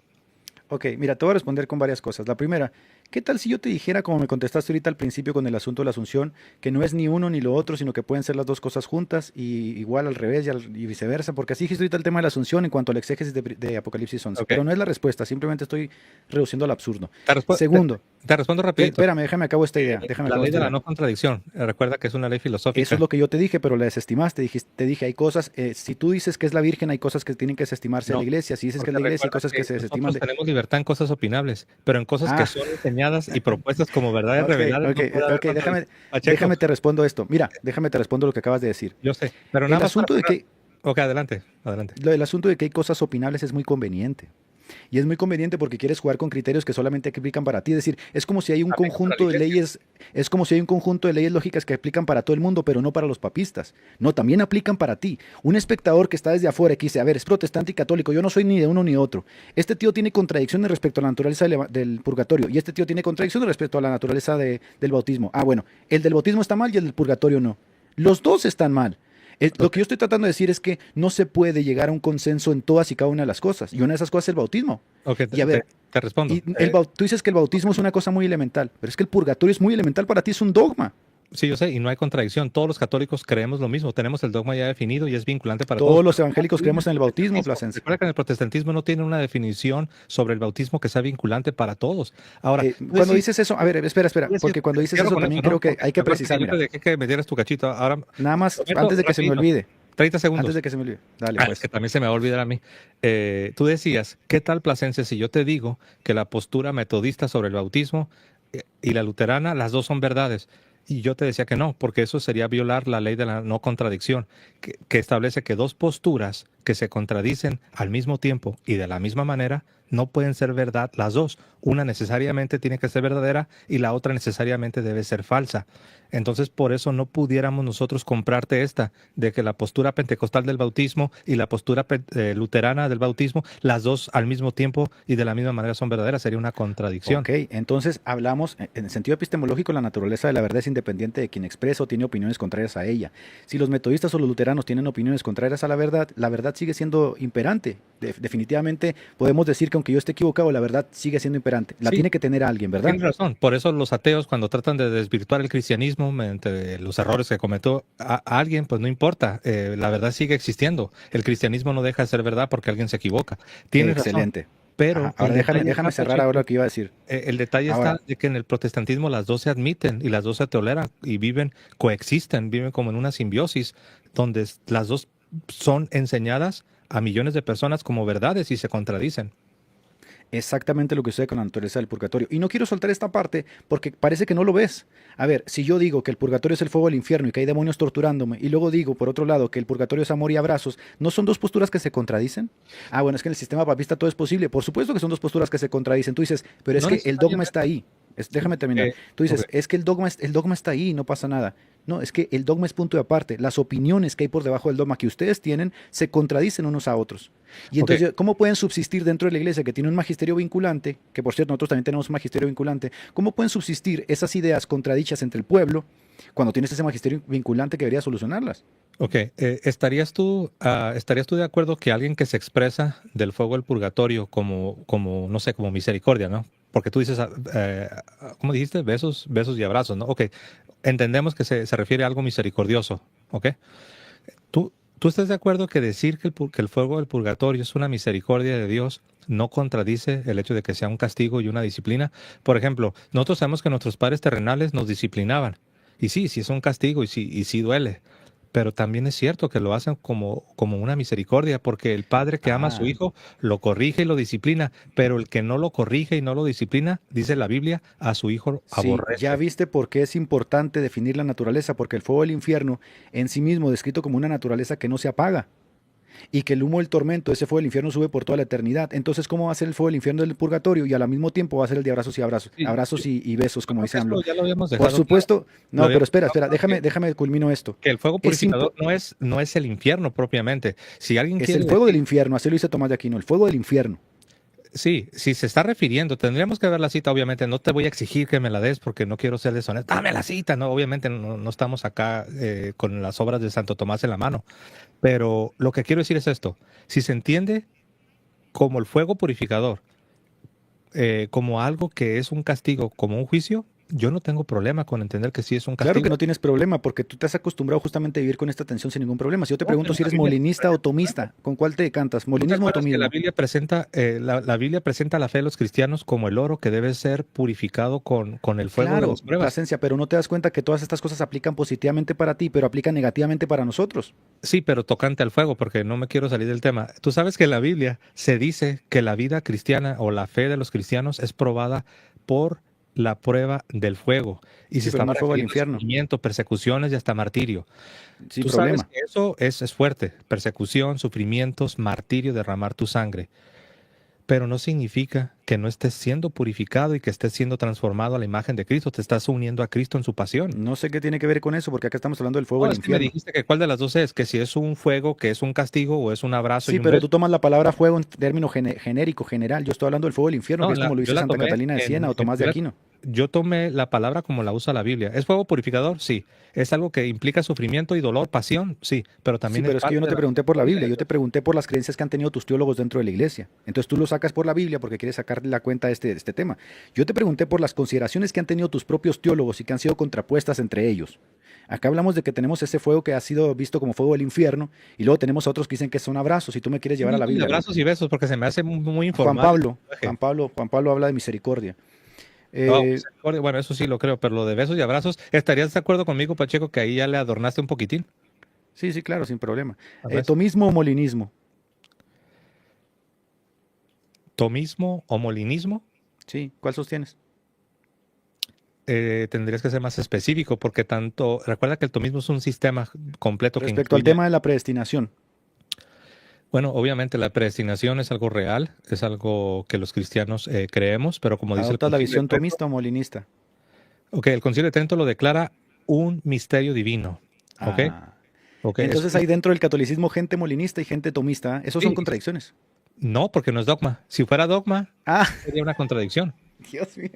Ok, mira, te voy a responder con varias cosas. La primera, ¿qué tal si yo te dijera, como me contestaste ahorita al principio con el asunto de la Asunción, que no es ni uno ni lo otro, sino que pueden ser las dos cosas juntas y igual al revés y viceversa? Porque así dijiste ahorita el tema de la Asunción en cuanto al exégesis de Apocalipsis 11. Ok. Pero no es la respuesta, simplemente estoy reduciendo al absurdo. Te, respo- te- Segundo, te respondo rapidito. espérame, déjame acabo esta idea, déjame La acabo ley esta de la idea. no contradicción, recuerda que es una ley Eso es filosófica. lo que yo te dije, pero la desestimaste. Te dije, hay cosas, si tú dices que es la Virgen, hay cosas que tienen que desestimarse de la No, iglesia. Si dices que es porque la iglesia, hay recuerda cosas que que se desestiman nosotros de... tenemos libertad en cosas opinables, pero en cosas que Ah, son enseñadas y propuestas como verdades ok, reveladas ok, no puede haber ok, déjame, contradicción. Pacheco, déjame te respondo esto. Mira, déjame te respondo lo que acabas de decir. yo sé, pero nada El más para asunto de cerrar. que, Ok, adelante, adelante. el asunto de que hay cosas opinables es muy conveniente. Y es muy conveniente porque quieres jugar con criterios que solamente aplican para ti. Es decir, es como si hay un Aplica para la conjunto de iglesia. leyes, es como si hay un conjunto de leyes lógicas que aplican para todo el mundo, pero no para los papistas. No, también aplican para ti. Un espectador que está desde afuera y que dice, a ver, es protestante y católico, yo no soy ni de uno ni de otro. Este tío tiene contradicciones respecto a la naturaleza del purgatorio y este tío tiene contradicciones respecto a la naturaleza del bautismo. Ah, bueno, el del bautismo está mal y el del purgatorio no. Los dos están mal. Lo Ok, que yo estoy tratando de decir es que no se puede llegar a un consenso en todas y cada una de las cosas. Y una de esas cosas es el bautismo. ok, Y a ver, te respondo. tú dices que el bautismo es una cosa muy elemental, pero es que el purgatorio es muy elemental para ti, es un dogma. Sí, yo sé, y no hay contradicción. Todos los católicos creemos lo mismo. Tenemos el dogma ya definido y es vinculante para todos. Todos los evangélicos creemos en el bautismo, Plasencia. Recuerda que en el protestantismo no tiene una definición sobre el bautismo que sea vinculante para todos. Ahora, Cuando dices eso, a ver, espera, porque cuando dices cierro eso con también eso, ¿no? creo que Porque hay que recuerda precisar, yo te mira, dejé que me dieras tu cachito. Ahora, nada más, prometo, antes de que se me rapidito, olvide, 30 antes segundos. de que se me olvide, dale Es pues. que también se me va a olvidar a mí. Tú decías, ¿qué tal, Plasencia, si yo te digo que la postura metodista sobre el bautismo y la luterana, las dos son verdades? Y yo te decía que no, porque eso sería violar la ley de la no contradicción, que establece que dos posturas que se contradicen al mismo tiempo y de la misma manera no pueden ser verdad las dos. una necesariamente tiene que ser verdadera y la otra necesariamente debe ser falsa. Entonces, por eso no pudiéramos nosotros comprarte esta, de que la postura pentecostal del bautismo y la postura luterana del bautismo, las dos al mismo tiempo y de la misma manera son verdaderas. Sería una contradicción. Ok, entonces hablamos, en el sentido epistemológico, la naturaleza de la verdad es independiente de quien expresa o tiene opiniones contrarias a ella. Si los metodistas o los luteranos tienen opiniones contrarias a la verdad sigue siendo imperante. Definitivamente podemos decir que aunque yo esté equivocado, la verdad sigue siendo imperante. La Sí, tiene que tener alguien, ¿verdad? tienes razón. Por eso los ateos, cuando tratan de desvirtuar el cristianismo mediante los errores que cometió a alguien, pues no importa. La verdad sigue existiendo. El cristianismo no deja de ser verdad porque alguien se equivoca. Tienes razón. Excelente. Pero Ajá, ahora déjame cerrar ahora lo que iba a decir. el detalle Ahora, está de que en el protestantismo las dos se admiten y las dos se toleran y viven, coexisten, viven como en una simbiosis donde las dos son enseñadas a millones de personas como verdades y se contradicen. exactamente lo que sucede con la naturaleza del purgatorio. Y no quiero soltar esta parte porque parece que no lo ves. A ver, si yo digo que el purgatorio es el fuego del infierno y que hay demonios torturándome, y luego digo, por otro lado, que el purgatorio es amor y abrazos, ¿no son dos posturas que se contradicen? Ah, bueno, es que en el sistema papista todo es posible. Por supuesto que son dos posturas que se contradicen. Tú dices, pero es No que el dogma está necesariamente. ahí. Déjame terminar. Tú Ok, dices, es que el dogma está ahí y no pasa nada. No, es que el dogma es punto de aparte. Las opiniones que hay por debajo del dogma que ustedes tienen se contradicen unos a otros. Y ok, entonces, ¿cómo pueden subsistir dentro de la iglesia que tiene un magisterio vinculante, que por cierto nosotros también tenemos un magisterio vinculante? ¿Cómo pueden subsistir esas ideas contradichas entre el pueblo cuando tienes ese magisterio vinculante que debería solucionarlas? ok. ¿Estarías tú de acuerdo que alguien que se expresa del fuego del purgatorio como, no sé, como misericordia, ¿no? Porque tú dices, ¿cómo dijiste? Besos, besos y abrazos, ¿no? Ok, entendemos que se refiere a algo misericordioso, ¿ok? ¿Tú estás de acuerdo que decir que el fuego del purgatorio es una misericordia de Dios no contradice el hecho de que sea un castigo y una disciplina? Por ejemplo, nosotros sabemos que nuestros padres terrenales nos disciplinaban. Y sí, sí es un castigo y sí duele. Pero también es cierto que lo hacen como una misericordia, porque el padre que ama a su Ah, hijo lo corrige y lo disciplina, pero el que no lo corrige y no lo disciplina, dice la Biblia, a su hijo sí, ya aborrece. viste por qué es importante definir la naturaleza, porque el fuego del infierno en sí mismo descrito como una naturaleza que no se apaga. Y que el humo del tormento, ese fuego del infierno sube por toda la eternidad. Entonces, ¿cómo va a ser el fuego del infierno del purgatorio? Y al mismo tiempo va a ser el de abrazos y abrazos, Sí, abrazos y besos, yo como creo dice que AMLO. esto ya lo habíamos Por dejado claro. supuesto, Lo no, pero habíamos espera, dejado espera, claro déjame culmino esto. que el fuego Es, purificador no es el infierno propiamente. Si alguien es quiere el fuego del decir, infierno, así lo dice Tomás de Aquino, el fuego del infierno. sí, si se está refiriendo, tendríamos que ver la cita, obviamente. No te voy a exigir que me la des porque no quiero ser deshonesto. Dame la cita, no, obviamente no estamos acá con las obras de Santo Tomás en la mano. Pero lo que quiero decir es esto: si se entiende como el fuego purificador, como algo que es un castigo, como un juicio, yo no tengo problema con entender que sí es un Claro que castigo. no tienes problema, porque tú te has acostumbrado justamente a vivir con esta tensión sin ningún problema. Si yo te No, pregunto pero si la eres Biblia se molinista o tomista, ¿con cuál te decantas? ¿No te ¿Molinismo o acuerdas que la tomismo? Biblia presenta, la Biblia presenta la fe de los cristianos como el oro que debe ser purificado con el fuego de Claro, las pruebas? Plasencia, pero no te das cuenta que todas estas cosas aplican positivamente para ti, pero aplican negativamente para nosotros. Sí, pero tocante al fuego, porque no me quiero salir del tema. Tú sabes que en la Biblia se dice que la vida cristiana o la fe de los cristianos es probada por la prueba del fuego y se Sí, pero no estaba el fuego del refiriendo a infierno, sufrimiento, persecuciones y hasta martirio. sin Tú sabes problema. que eso es fuerte, persecución, sufrimientos, martirio, derramar tu sangre. Pero no significa que no estés siendo purificado y que estés siendo transformado a la imagen de Cristo. Te estás uniendo a Cristo en su pasión. No sé qué tiene que ver con eso, porque acá estamos hablando del fuego No, del es que me infierno. dijiste que cuál de las dos es, que si es un fuego, que es un castigo, o es un abrazo y Sí, un pero beso. tú tomas la palabra fuego en término genérico, general. Yo estoy hablando del fuego del infierno, que No, es como lo yo dice la Santa tomé Catalina de Siena o Tomás de Aquino. yo tomé la palabra como la usa la Biblia. ¿Es fuego purificador? Sí. ¿Es algo que implica sufrimiento y dolor, pasión? Sí. Pero Sí, también es pero es que yo parte no de te la pregunté por la misericordia Biblia, de yo te Dios. pregunté por las creencias que han tenido tus teólogos dentro de la iglesia. Entonces tú lo sacas por la Biblia porque quieres sacarle la cuenta de este tema. Yo te pregunté por las consideraciones que han tenido tus propios teólogos y que han sido contrapuestas entre ellos. Acá hablamos de que tenemos ese fuego que ha sido visto como fuego del infierno y luego tenemos a otros que dicen que son abrazos y tú me quieres Yo llevar no a la digo de Biblia. abrazos y besos porque se me hace muy informal el lenguaje. Juan Pablo habla de misericordia. Oh, Eh, misericordia, bueno, eso sí lo creo, pero lo de besos y abrazos, ¿estarías de acuerdo conmigo, Pacheco, que ahí ya le adornaste un poquitín? sí, sí, claro, sin problema. A ver. Tomismo o molinismo. Tomismo o molinismo, Sí, ¿cuál sostienes? tendrías que ser más específico porque recuerda que el tomismo es un sistema completo que Respecto al incluye, tema de la predestinación. Bueno, obviamente la predestinación es algo real, es algo que los cristianos creemos, pero como dice el ¿Adoptas la Concilio de visión Trento, tomista o molinista? ok, el Concilio de Trento lo declara un misterio divino, ok, Ah. ok, es Entonces hay dentro del catolicismo gente molinista y gente tomista. Esos son sí, contradicciones. no, porque no es dogma. Si fuera dogma, Ah, sería una contradicción. Dios mío.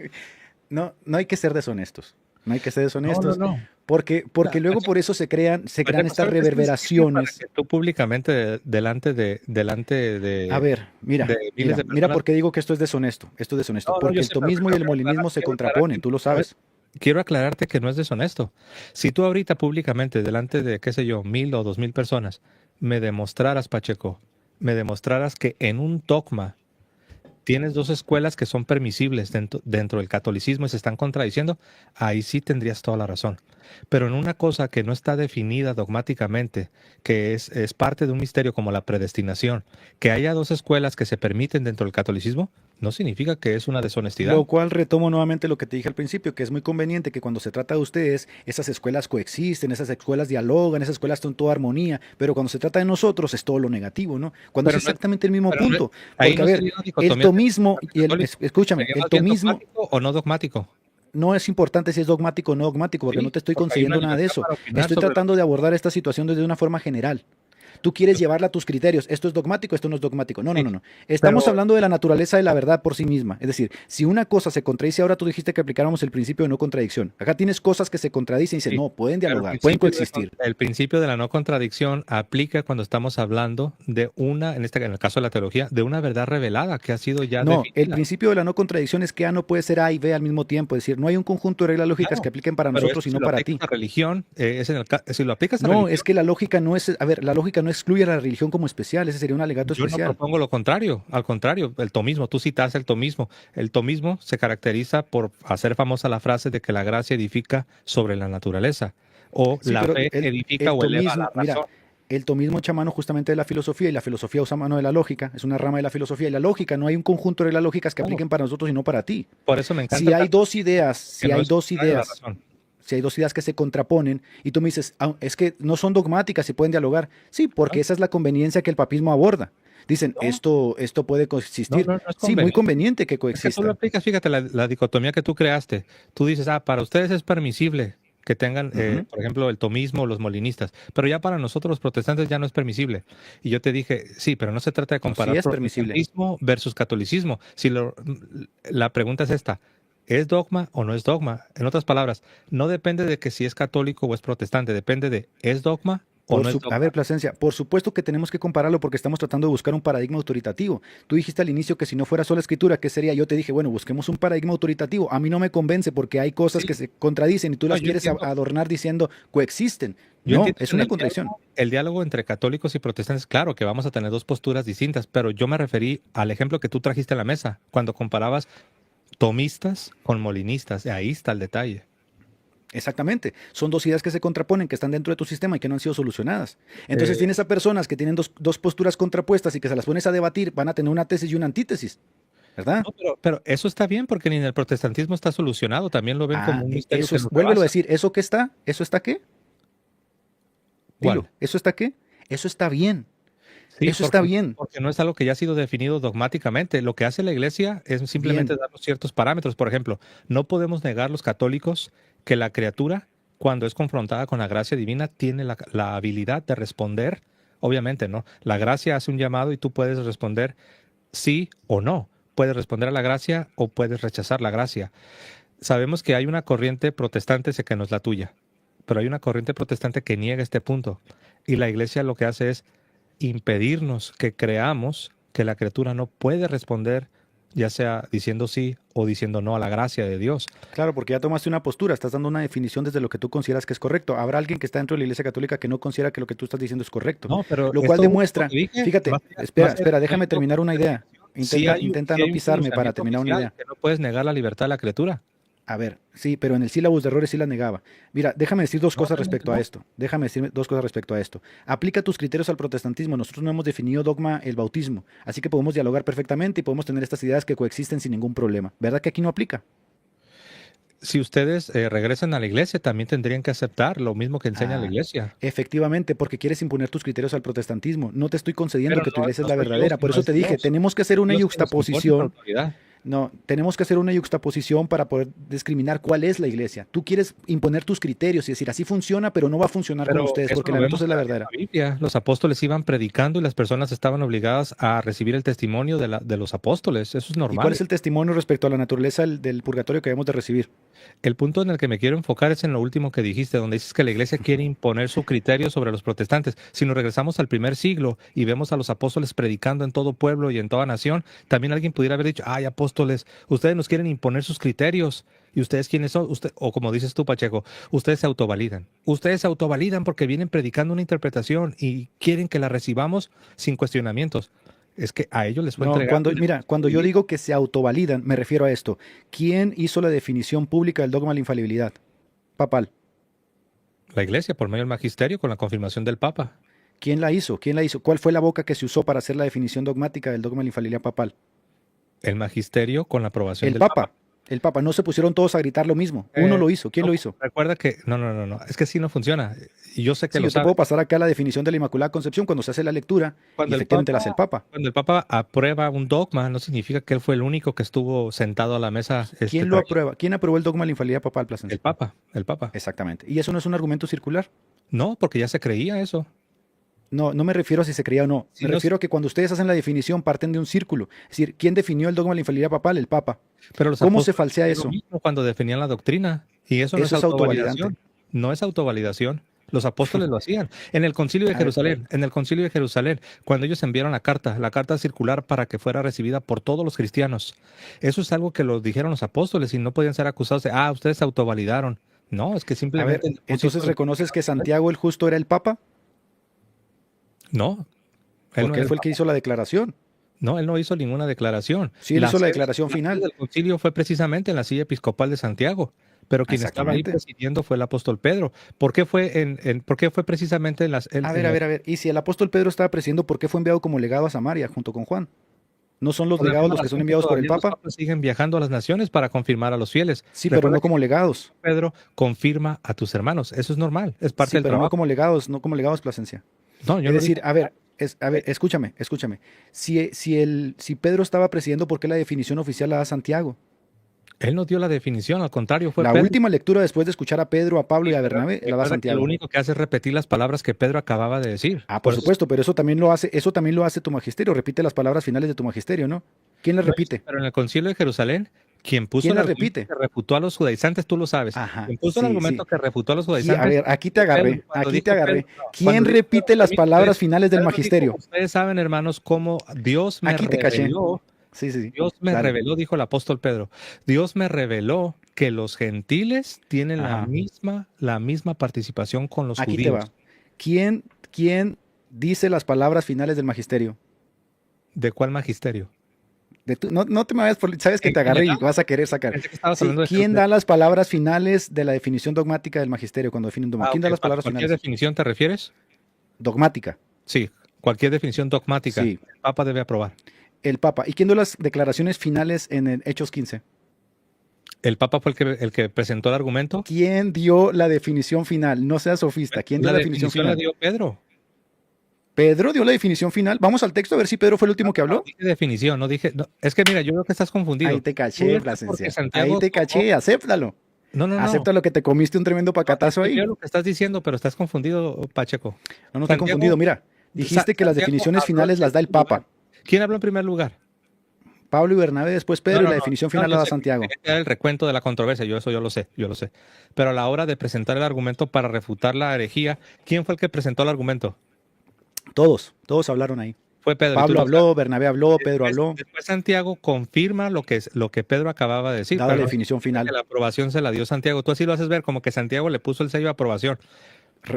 No, no hay que ser deshonestos. No hay que ser No, no, deshonestos no. porque luego Pacheco, por eso se crean Pacheco, estas ¿sabes? Es muy sencillo para reverberaciones. que tú públicamente delante A ver, de mira, miles mira, de mira personas. por qué digo que esto es deshonesto. Esto es deshonesto. No, no, Porque yo el sé, pero tomismo y el molinismo se quiero aclarar contraponen, tú lo ¿sabes? sabes. Quiero aclararte que no es deshonesto. Si tú ahorita públicamente, delante de, qué sé yo, 1,000 o 2,000 personas, me demostraras, Pacheco, me demostraras que en un dogma tienes dos escuelas que son permisibles dentro del catolicismo y se están contradiciendo, ahí sí tendrías toda la razón. Pero en una cosa que no está definida dogmáticamente, que es parte de un misterio como la predestinación, que haya dos escuelas que se permiten dentro del catolicismo, no significa que es una Lo deshonestidad. cual retomo nuevamente lo que te dije al principio, que es muy conveniente que cuando se trata de ustedes, esas escuelas coexisten, esas escuelas dialogan, esas escuelas están en toda armonía, pero cuando se trata de nosotros es todo lo negativo, ¿no? Cuando es Pero no, exactamente el mismo pero no, punto. ahí Porque, a no ver, sería una el dicotomía tomismo y católico, escúchame, sería el más bien tomismo dogmático o no dogmático. no es importante si es dogmático o no dogmático, porque no Sí, te estoy porque hay una concediendo nada de libertad eso. para opinar Estoy sobre lo tratando de abordar esta situación desde una forma general. Tú quieres que... llevarla a tus criterios. Esto es dogmático, esto no es dogmático. No, no, Sí, no, no. Estamos pero hablando de la naturaleza de la verdad por sí misma. Es decir, si una cosa se contradice, ahora tú dijiste que aplicáramos el principio de no contradicción. Acá tienes cosas que se contradicen y dices, sí, no, pueden pero dialogar, pueden coexistir. el principio de la no contradicción aplica cuando estamos hablando de una, en el caso de la teología, de una verdad revelada que ha sido ya No, el definida. principio de la no contradicción es que A no puede ser A y B al mismo tiempo. Es decir, no hay un conjunto de reglas lógicas que Claro, apliquen para pero nosotros esto y si no lo para aplicas ti. a religión, si lo aplicas a No, es religión, que la lógica no es, a ver, la lógica no excluye a la religión como especial, ese sería un alegato yo no especial. propongo lo contrario, al contrario, el tomismo, tú citas el tomismo. El tomismo se caracteriza por hacer famosa la frase de que la gracia edifica sobre la naturaleza, o Sí, la pero fe edifica el o eleva a la tomismo, mira, razón. el tomismo echa mano justamente de la filosofía y la filosofía usa mano de la lógica, es una rama de la filosofía y la lógica, no hay un conjunto de reglas lógicas que Claro, apliquen para nosotros y no para ti. por eso me encanta Si el hay dos catolicismo, ideas, que si no hay es dos contrario a la ideas, razón. si hay dos ideas que se contraponen y tú me dices, "Ah, es que no son dogmáticas y pueden dialogar", sí, porque ¿No? esa es la conveniencia que el papismo aborda. Dicen, No, esto puede no, coexistir. no, no es Sí, muy conveniente. conveniente que Es que tú lo coexistan. aplicas, fíjate, la dicotomía que tú creaste. Tú dices, para ustedes es permisible que tengan, Ujú. por ejemplo, el tomismo o los molinistas, pero ya para nosotros los protestantes ya no es permisible. Y yo te dije, sí, pero no se trata de No, sí comparar es permisible. protestantismo versus catolicismo. La pregunta es esta, ¿es dogma o no es dogma? En otras palabras, no depende de que si es católico o es protestante, depende de, ¿es dogma o no es A dogma? ver, Plasencia, por supuesto que tenemos que compararlo porque estamos tratando de buscar un paradigma autoritativo. Tú dijiste al inicio que si no fuera sola escritura, ¿qué sería? Yo te dije, bueno, busquemos un paradigma autoritativo. A mí no me convence porque hay cosas que Sí, se contradicen y tú no, las quieres adornar diciendo coexisten. yo No, entiendo es que en una contradicción. el diálogo entre católicos y protestantes, claro que vamos a tener dos posturas distintas, pero yo me referí al ejemplo que tú trajiste a la mesa, cuando comparabas tomistas con molinistas. Ahí está el detalle. Exactamente. Son dos ideas que se contraponen, que están dentro de tu sistema y que no han sido solucionadas. Entonces Eh, tienes a personas que tienen dos posturas contrapuestas y que se las pones a debatir, van a tener una tesis y una antítesis, ¿verdad? no, pero eso está bien porque ni en el protestantismo está solucionado, también lo ven como un misterio Eso que es, nos vuélvelo a rebasa. decir, ¿eso qué está? ¿Eso está qué? Dilo, ¿Cuál? ¿eso está qué? Eso está bien, Sí, eso está bien. porque no es algo que ya ha sido definido dogmáticamente. Lo que hace la iglesia es simplemente Bien, darnos ciertos parámetros. Por ejemplo, no podemos negar los católicos que la criatura, cuando es confrontada con la gracia divina, tiene la habilidad de responder. Obviamente, ¿no? La gracia hace un llamado y tú puedes responder sí o no. Puedes responder a la gracia o puedes rechazar la gracia. Sabemos que hay una corriente protestante, sé que no es la tuya, pero hay una corriente protestante que niega este punto. Y la iglesia lo que hace es impedirnos que creamos que la criatura no puede responder, ya sea diciendo sí o diciendo no a la gracia de Dios. claro, porque ya tomaste una postura, estás dando una definición desde lo que tú consideras que es correcto. Habrá alguien que está dentro de la Iglesia Católica que no considera que lo que tú estás diciendo es correcto, No, pero lo cual esto último demuestra, que dije, fíjate, va a espera, ser espera, déjame algo terminar una de idea. definición. Intenta Sí no hay un pisarme para pronunciamiento terminar una oficial idea. que no puedes negar la libertad de la criatura. A ver, sí, pero en el sílabus de errores sí la negaba. Mira, déjame decir dos No, cosas realmente respecto a no. esto. Déjame decir dos cosas respecto a esto. Aplica tus criterios al protestantismo. Nosotros no hemos definido dogma el bautismo, así que podemos dialogar perfectamente y podemos tener estas ideas que coexisten sin ningún problema. ¿Verdad que aquí no aplica? si ustedes regresan a la iglesia, también tendrían que aceptar lo mismo que enseña la Ah, iglesia. efectivamente, porque quieres imponer tus criterios al protestantismo. No te estoy concediendo Pero que tu no, iglesia es no la soy yo, verdadera. Por sino eso es te dije, Dios. tenemos que hacer una Dios que nos impone esa yuxtaposición. autoridad. No, tenemos que hacer una yuxtaposición para poder discriminar cuál es la iglesia. Tú quieres imponer tus criterios y decir, así funciona, pero no va a funcionar con Pero ustedes, eso porque lo la neta vemos es en la en verdadera. la Biblia. Los apóstoles iban predicando y las personas estaban obligadas a recibir el testimonio de los apóstoles. Eso es ¿Y cuál normal. es el testimonio respecto a la naturaleza del purgatorio que debemos de recibir? El punto en el que me quiero enfocar es en lo último que dijiste, donde dices que la iglesia quiere imponer su criterio sobre los protestantes. Si nos regresamos al primer siglo y vemos a los apóstoles predicando en todo pueblo y en toda nación, también alguien pudiera haber dicho, ay, apóstoles, ustedes nos quieren imponer sus criterios. ¿Y ustedes quiénes son? O como dices tú, Pacheco, ustedes se autovalidan. Ustedes se autovalidan porque vienen predicando una interpretación y quieren que la recibamos sin cuestionamientos. Es que a ellos les fue No, entregado cuando, y les mira, fue cuando yo vivir. digo que se autovalidan, me refiero a esto. ¿Quién hizo la definición pública del dogma de la infalibilidad? Papal. La iglesia, por medio del magisterio, con la confirmación del Papa. ¿Quién la hizo? ¿Quién la hizo? ¿Cuál fue la boca que se usó para hacer la definición dogmática del dogma de la infalibilidad papal? El magisterio con la aprobación El del Papa. Papa. El Papa. No se pusieron todos a gritar lo mismo. Uno Eh, lo hizo. ¿Quién no, lo hizo? recuerda que, no, es que sí no funciona. Y yo sé que Sí, lo yo te sabes. puedo pasar acá la definición de la Inmaculada Concepción cuando se hace la lectura y Cuando el efectivamente la Papa, hace el Papa. cuando el Papa aprueba un dogma, no significa que él fue el único que estuvo sentado a la mesa, ¿Quién lo trayendo. aprueba? ¿Quién aprobó el dogma de la infalibilidad papal, El Plasencia? Papa, el Papa. Exactamente. ¿Y eso no es un argumento circular? No, porque ya se creía eso. No, no me refiero a si se creía o no. Si Me no, refiero a que cuando ustedes hacen la definición parten de un círculo. Es decir, ¿quién definió el dogma de la infalibilidad papal? El Papa. pero los ¿Cómo se apóstoles falsea hacían lo eso? mismo cuando definían la doctrina. Y eso no es Eso es autovalidante. autovalidación. No es autovalidación. Los apóstoles lo hacían. En el Concilio de A ver, Jerusalén, en el Concilio de Jerusalén, cuando ellos enviaron la carta circular para que fuera recibida por todos los cristianos. Eso es algo que lo dijeron los apóstoles y no podían ser acusados de, ustedes se autovalidaron. No, es que a ver, simplemente el entonces depósito ¿reconoces que Santiago el Justo era el Papa? no, él no Porque era él el fue el que Papa. hizo la declaración. No, él no hizo ninguna declaración. Sí, él hizo la Sede, declaración la sede final. del concilio fue precisamente en la silla episcopal de Santiago, pero quien estaba ahí Exactamente. presidiendo fue el apóstol Pedro. ¿Por qué fue por qué fue precisamente en las, A ver, a ver, a ver. Y si el apóstol Pedro estaba presidiendo, ¿por qué fue enviado como legado a Samaria junto con Juan? ¿No son los por la legados misma los que son razón que enviados por el todavía los Papa? papas siguen viajando a las naciones para confirmar a los fieles? Sí, pero Recuerda no que como legados. Pedro confirma a tus hermanos. Eso es normal, es parte Sí, del pero no trabajo. como legados, no como legados, Plasencia. No, yo Es no dije decir, a ver, a ver, escúchame, escúchame. Si Pedro estaba presidiendo, ¿por qué la definición oficial la da Santiago? él no dio la definición, al contrario, fue La Pedro. última lectura después de escuchar a Pedro, a Pablo y Y a Bernabé la da recuerda que lo Santiago. único que hace es repetir las palabras que Pedro acababa de decir. Ah, por Por eso supuesto, pero eso también lo hace tu magisterio. Repite las palabras finales de tu magisterio, ¿no? ¿Quién las no, repite? pero en el concilio de Jerusalén, quien puso ¿Quién el las argumento repite? que refutó a los judaizantes, tú lo sabes. Ajá, Quien puso el sí, argumento sí. que refutó a los Sí, a judaizantes ver, aquí te fue Pedro. agarré, Cuando aquí te dijo agarré. Pedro, no, ¿Quién cuando dijo Pedro, repite las palabras finales del Pedro dijo, magisterio? ustedes saben, hermanos, cómo Dios me Aquí te caché. reveló, Sí, sí, sí. Dios me Dale. reveló, dijo el apóstol Pedro, Dios me reveló que los gentiles tienen Ajá. la misma participación con los Aquí te va. judíos. ¿Quién dice las palabras finales del magisterio? ¿De cuál magisterio? No te me vayas por, sabes que ¿En te agarré y general? vas a querer sacar. Pensé que estabas Sí, hablando de ¿quién Jerusalén. da las palabras finales de la definición dogmática del magisterio cuando define un dogma? ¿Quién da Ok, las ¿a palabras cualquier finales? definición te refieres? Dogmática, Sí, cualquier definición dogmática, sí, el Papa debe aprobar. el Papa. ¿Y quién dio las declaraciones finales en el Hechos 15? El Papa fue el que presentó el argumento. ¿Quién dio la definición final? No seas sofista. ¿Quién dio La la definición definición la final? dio Pedro. Pedro dio la definición final. Vamos al texto a ver si Pedro fue el último que No habló. dije definición, no dije. Es que mira, yo creo que estás confundido. Ahí te Tú caché, dices porque Plasencia. Ahí Santiago te tomó. caché, acéptalo. No. Acéptalo que te comiste un tremendo pacatazo Yo ahí. veo lo que estás diciendo, pero estás confundido, Pacheco. No estoy Santiago, confundido. Mira, dijiste que las Santiago definiciones habló finales en las da el primer lugar. Papa. ¿Quién habló en primer lugar? Pablo y Bernabé, después Pedro, y la definición final la yo da sé, Santiago. era el recuento de la controversia, yo lo sé. Pero a la hora de presentar el argumento para refutar la herejía, ¿quién fue el que presentó el argumento? Todos hablaron ahí. Fue Pedro. Y tú Pablo lo habló, Bernabé habló, Pedro Después, habló, después Santiago confirma lo que Pedro acababa de decir, dada la pero no definición significa que final. la aprobación se la dio Santiago. Tú así lo haces ver como que Santiago le puso el sello de aprobación.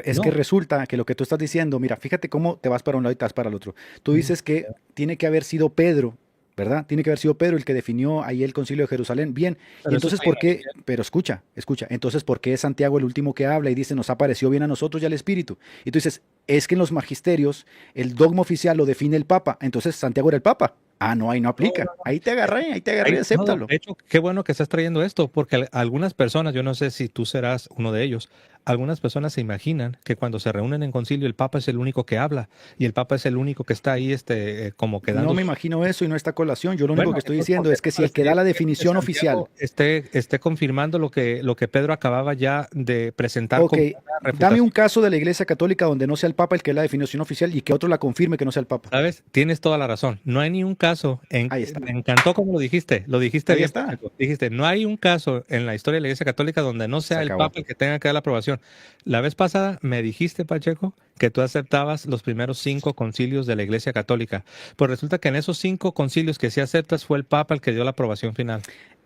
Es que No. resulta que lo que tú estás diciendo, mira, fíjate cómo te vas para un lado y te vas para el otro. Tú dices que tiene que haber sido Pedro, ¿verdad? Tiene que haber sido Pedro el que definió ahí el Concilio de Jerusalén. Bien, Pero y eso entonces, está ¿por qué? bien. Pero escucha, entonces, ¿por qué es Santiago el último que habla y dice, nos ha parecido bien a nosotros y al Espíritu? Y tú dices, es que en los magisterios el dogma oficial lo define el Papa, entonces Santiago era el Papa. Ah, no, ahí no No, aplica. Ahí te agarré, no, acéptalo. de hecho, qué bueno que estás trayendo esto, porque algunas personas, yo no sé si tú serás uno de ellos, algunas personas se imaginan que cuando se reúnen en concilio el Papa es el único que habla y el Papa es el único que está ahí como No quedando. me imagino eso y no está colación. Yo lo único Bueno, que estoy entonces, ¿por diciendo qué es te que si el que da parecería la que definición oficial, Santiago esté confirmando lo que Pedro acababa ya de presentar ok, como una dame un refutación? caso de la Iglesia Católica donde no sea el Papa el que dé la definición oficial y que otro la confirme que no sea el Papa. ¿Sabes? Tienes toda la razón. No hay ni un caso, Ahí está, me encantó como lo dijiste ahí bien, está. Pacheco. Dijiste, no hay un caso en la historia de la Iglesia Católica donde no Se sea el acabó. Papa el que tenga que dar la aprobación. La vez pasada me dijiste, Pacheco, que tú aceptabas los primeros 5 concilios de la Iglesia Católica. Pues resulta que en esos 5 concilios que sí aceptas fue el Papa el que dio la aprobación final.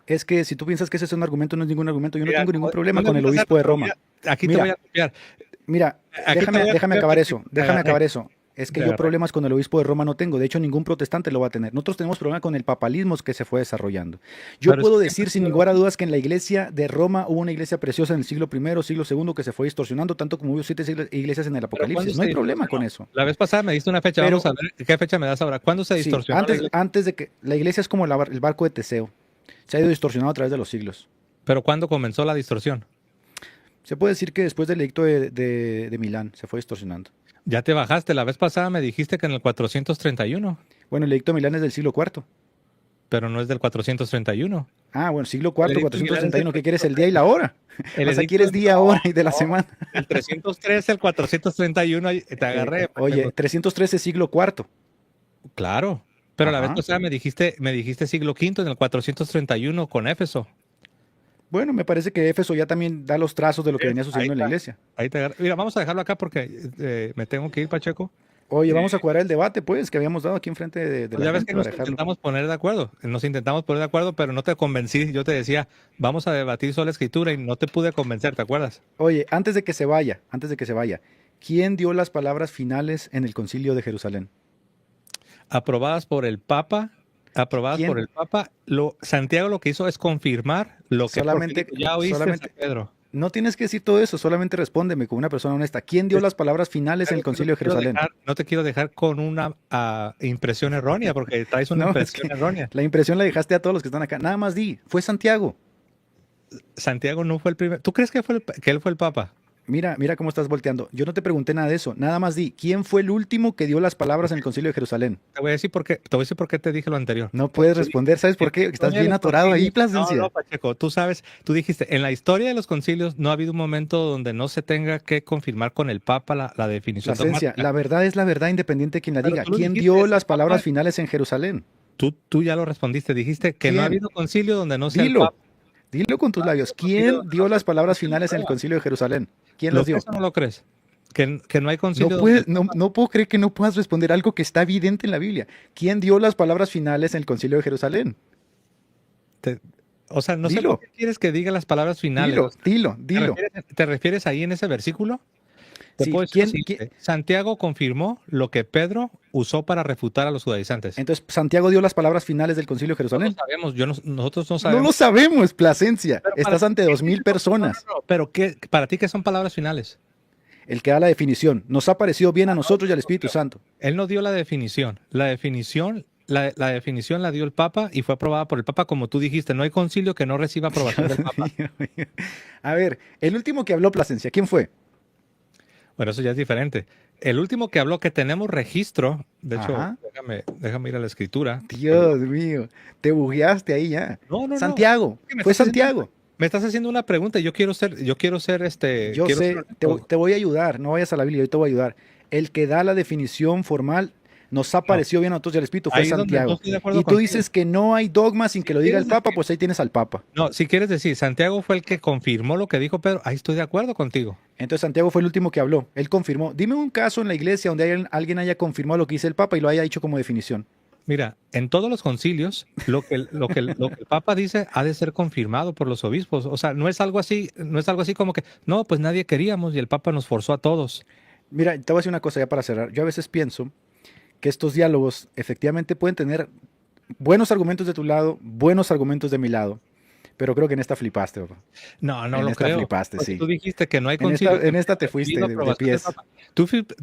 Es que si tú piensas que ese es un argumento, no es ningún argumento. Yo no Mira, tengo ningún no problema me con el gusta obispo hacerlo, de pero Roma. mira, aquí te voy Mira, a copiar. mira, Aquí te voy a déjame copiar acabar porque eso. te Déjame agarré, acabar eso. Es que te yo agarré. problemas con el obispo de Roma no tengo. De hecho, ningún protestante lo va a tener. Nosotros tenemos problemas con el papalismo que se fue desarrollando. Yo Pero es que puedo siempre decir ha sin sido lo lugar a mismo. dudas que en la iglesia de Roma hubo una iglesia preciosa en el siglo I, siglo II que se fue distorsionando, tanto como hubo 7 iglesias en el Pero ¿cuándo Apocalipsis. No se hay problema con distorsionó? eso. La vez pasada me diste una fecha, vamos Pero a ver qué fecha me das ahora. ¿Cuándo se sí, distorsionó la iglesia? antes de que la iglesia es como el barco de Teseo. Se ha ido distorsionando a través de los siglos. Pero ¿cuándo comenzó la distorsión? Se puede decir que después del edicto de Milán se fue distorsionando. Ya te bajaste, la vez pasada me dijiste que en el 431, Bueno, el edicto de Milán es del siglo IV. pero no es del 431. Ah, bueno, siglo El IV, edicto de Milán es del 431. ¿Qué quieres, el día y la 330. hora? El O sea, edicto ¿quieres de día, hora y de la no, semana? del 313 al 431 te agarré, Oye, Pacheco. 313 siglo IV. Claro, pero la vez Ajá. pasada me dijiste siglo quinto en el 431 con Éfeso. Bueno, me parece que Éfeso ya también da los trazos de lo que ¿Ves? venía Ahí sucediendo en la está. iglesia. Ahí te agarré. Mira, vamos a dejarlo acá porque me tengo que ir, Pacheco. Oye, Eh, vamos a cuadrar el debate, pues, que habíamos dado aquí enfrente de Pues la ya ves que gente nos para dejarlo. intentamos poner de acuerdo. Pero no te convencí. Yo te decía, vamos a debatir sobre la escritura y no te pude convencer, ¿te acuerdas? Oye, antes de que se vaya, ¿quién dio las palabras finales en el Concilio de Jerusalén? Aprobadas por el Papa, aprobadas por ¿Quién? el Papa. Santiago lo que hizo es confirmar lo que, porque Solamente, dijo, ya oíste, San solamente, Pedro. no tienes que decir todo eso, solamente respóndeme como una persona honesta. ¿Quién dio Es las palabras finales en algo el que Concilio de Jerusalén? no te quiero dejar con una impresión errónea, porque traes una No, es impresión que errónea. la impresión la dejaste a todos los que están acá. Nada más di, fue Santiago. Santiago no fue el primero. ¿Tú crees que que él fue el Papa? Mira, mira cómo estás volteando. Yo no te pregunté nada de eso. Nada más di, ¿quién fue el último que dio las palabras en el Concilio de Jerusalén? Te voy a decir por qué te dije lo anterior. No puedes responder, ¿sabes por En la qué? Estás historia de bien los atorado ahí, concilios, no, Plasencia. Pacheco, tú sabes, tú dijiste, en la historia de los concilios no ha habido un momento donde no se tenga que confirmar con el Papa la definición Plasencia, dogmática. la verdad es la verdad independiente de quien la Pero diga. tú lo ¿Quién dijiste, dio es el las palabras Papa, finales en Jerusalén? tú ya lo respondiste, dijiste que no ha ¿Quién? habido concilio donde no sea el Dilo, Papa, dilo con tus no ha labios. habido concilio ¿Quién donde no dio sea las el Papa. palabras Esa es la finales en el prueba. Concilio de Jerusalén? ¿Quién las ¿Lo dio? crees o no lo crees? Que no hay No concilio donde puedes, no, no puedo creer que no puedas responder algo que está evidente en la Biblia. ¿Quién dio las palabras finales en el Concilio de Jerusalén? te- o sea, no sé por Dilo, qué quieres que diga las palabras finales. O dilo, sea, dilo, ¿te dilo. refieres ahí en ese versículo? Te Sí, puedo decir lo siguiente. Santiago confirmó lo que Pedro usó para refutar a los judaizantes. entonces, ¿Santiago dio las palabras finales del Concilio de No lo Jerusalén? sabemos, nosotros no No lo sabemos. sabemos, Plasencia. Pero para Estás ti, ante ¿qué 2000 no, personas. no, pero para ti, ¿qué son palabras finales? El que da la definición. Nos ha parecido bien a nosotros y al Espíritu Santo. Él no dio la definición. La definición la dio el Papa y fue aprobada por el Papa, como tú dijiste. No hay concilio que no reciba aprobación del Dios Papa. mío. A ver, el último que habló, Plasencia, ¿quién fue? Bueno, eso ya es diferente. El último que habló que tenemos registro, de hecho, Ajá. déjame ir a la escritura. Dios mío, te bugueaste ahí ya. No. Santiago, Es que fue Santiago. me estás haciendo una pregunta y yo quiero ser Yo quiero ser sé, honesto. te voy a ayudar, no vayas a la Biblia, yo te voy a ayudar. El que da la definición formal nos ha No, parecido bien a nosotros y al Espíritu fue ahí es donde no Santiago. estoy de acuerdo Y tú contigo. dices que no hay dogma sin Si que lo diga el quieres Papa, decir, pues ahí tienes al Papa. no, si quieres decir, Santiago fue el que confirmó lo que dijo Pedro, ahí estoy de acuerdo contigo. Entonces Santiago fue el último que habló. Él confirmó. Dime un caso en la iglesia donde alguien haya confirmado lo que dice el Papa y lo haya dicho como definición. Mira, en todos los concilios, lo que el Papa dice ha de ser confirmado por los obispos. O sea, no es algo así como que, no, pues nadie queríamos y el Papa nos forzó a todos. Mira, te voy a decir una cosa ya para cerrar. Yo a veces pienso que estos diálogos efectivamente pueden tener buenos argumentos de tu lado, buenos argumentos de mi lado, pero creo que en esta flipaste, papá. No, no En lo esta creo. flipaste, Porque sí. tú dijiste que no hay En concilio que en no esta haya te fuiste recibido de aprobación del pies. Papa.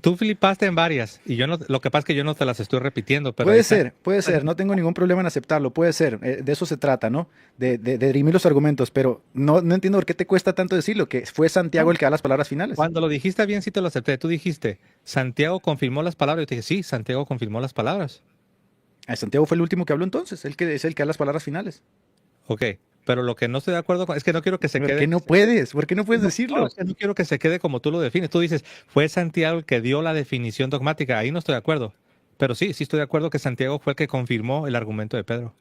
Tú flipaste en varias y yo no, lo que pasa es que yo no te las estoy repitiendo, pero ahí Puede está. ser, puede ser, no tengo ningún problema en aceptarlo, puede ser, de eso se trata, ¿no? De dirimir los argumentos, pero no entiendo por qué te cuesta tanto decirlo, que fue Santiago No, el que da las palabras finales. cuando lo dijiste bien, sí te lo acepté. Tú dijiste, Santiago confirmó las palabras. Yo te dije, sí, Santiago confirmó las palabras. Santiago fue el último que habló entonces, es el que da las palabras finales. Ok, pero lo que no estoy de acuerdo con es que no quiero que se ¿Por quede. qué no puedes? ¿Por qué no puedes No, no, decirlo? es que no quiero que se quede como tú lo defines. Tú dices, fue Santiago el que dio la definición dogmática. Ahí no estoy de acuerdo. Pero sí, sí estoy de acuerdo que Santiago fue el que confirmó el argumento de Pedro.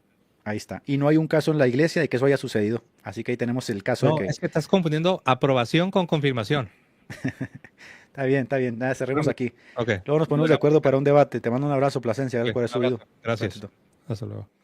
Ahí está. Y no hay un caso en la iglesia de que eso haya sucedido. Así que ahí tenemos el caso de No, que... es que estás confundiendo aprobación con confirmación. Está bien, está bien. Nada, cerremos aquí. Ok. Luego nos ponemos de acuerdo para un debate. Te mando un abrazo, Plasencia. Ok, Gracias por haber un abrazo. subido. Gracias. Ratito. Hasta luego.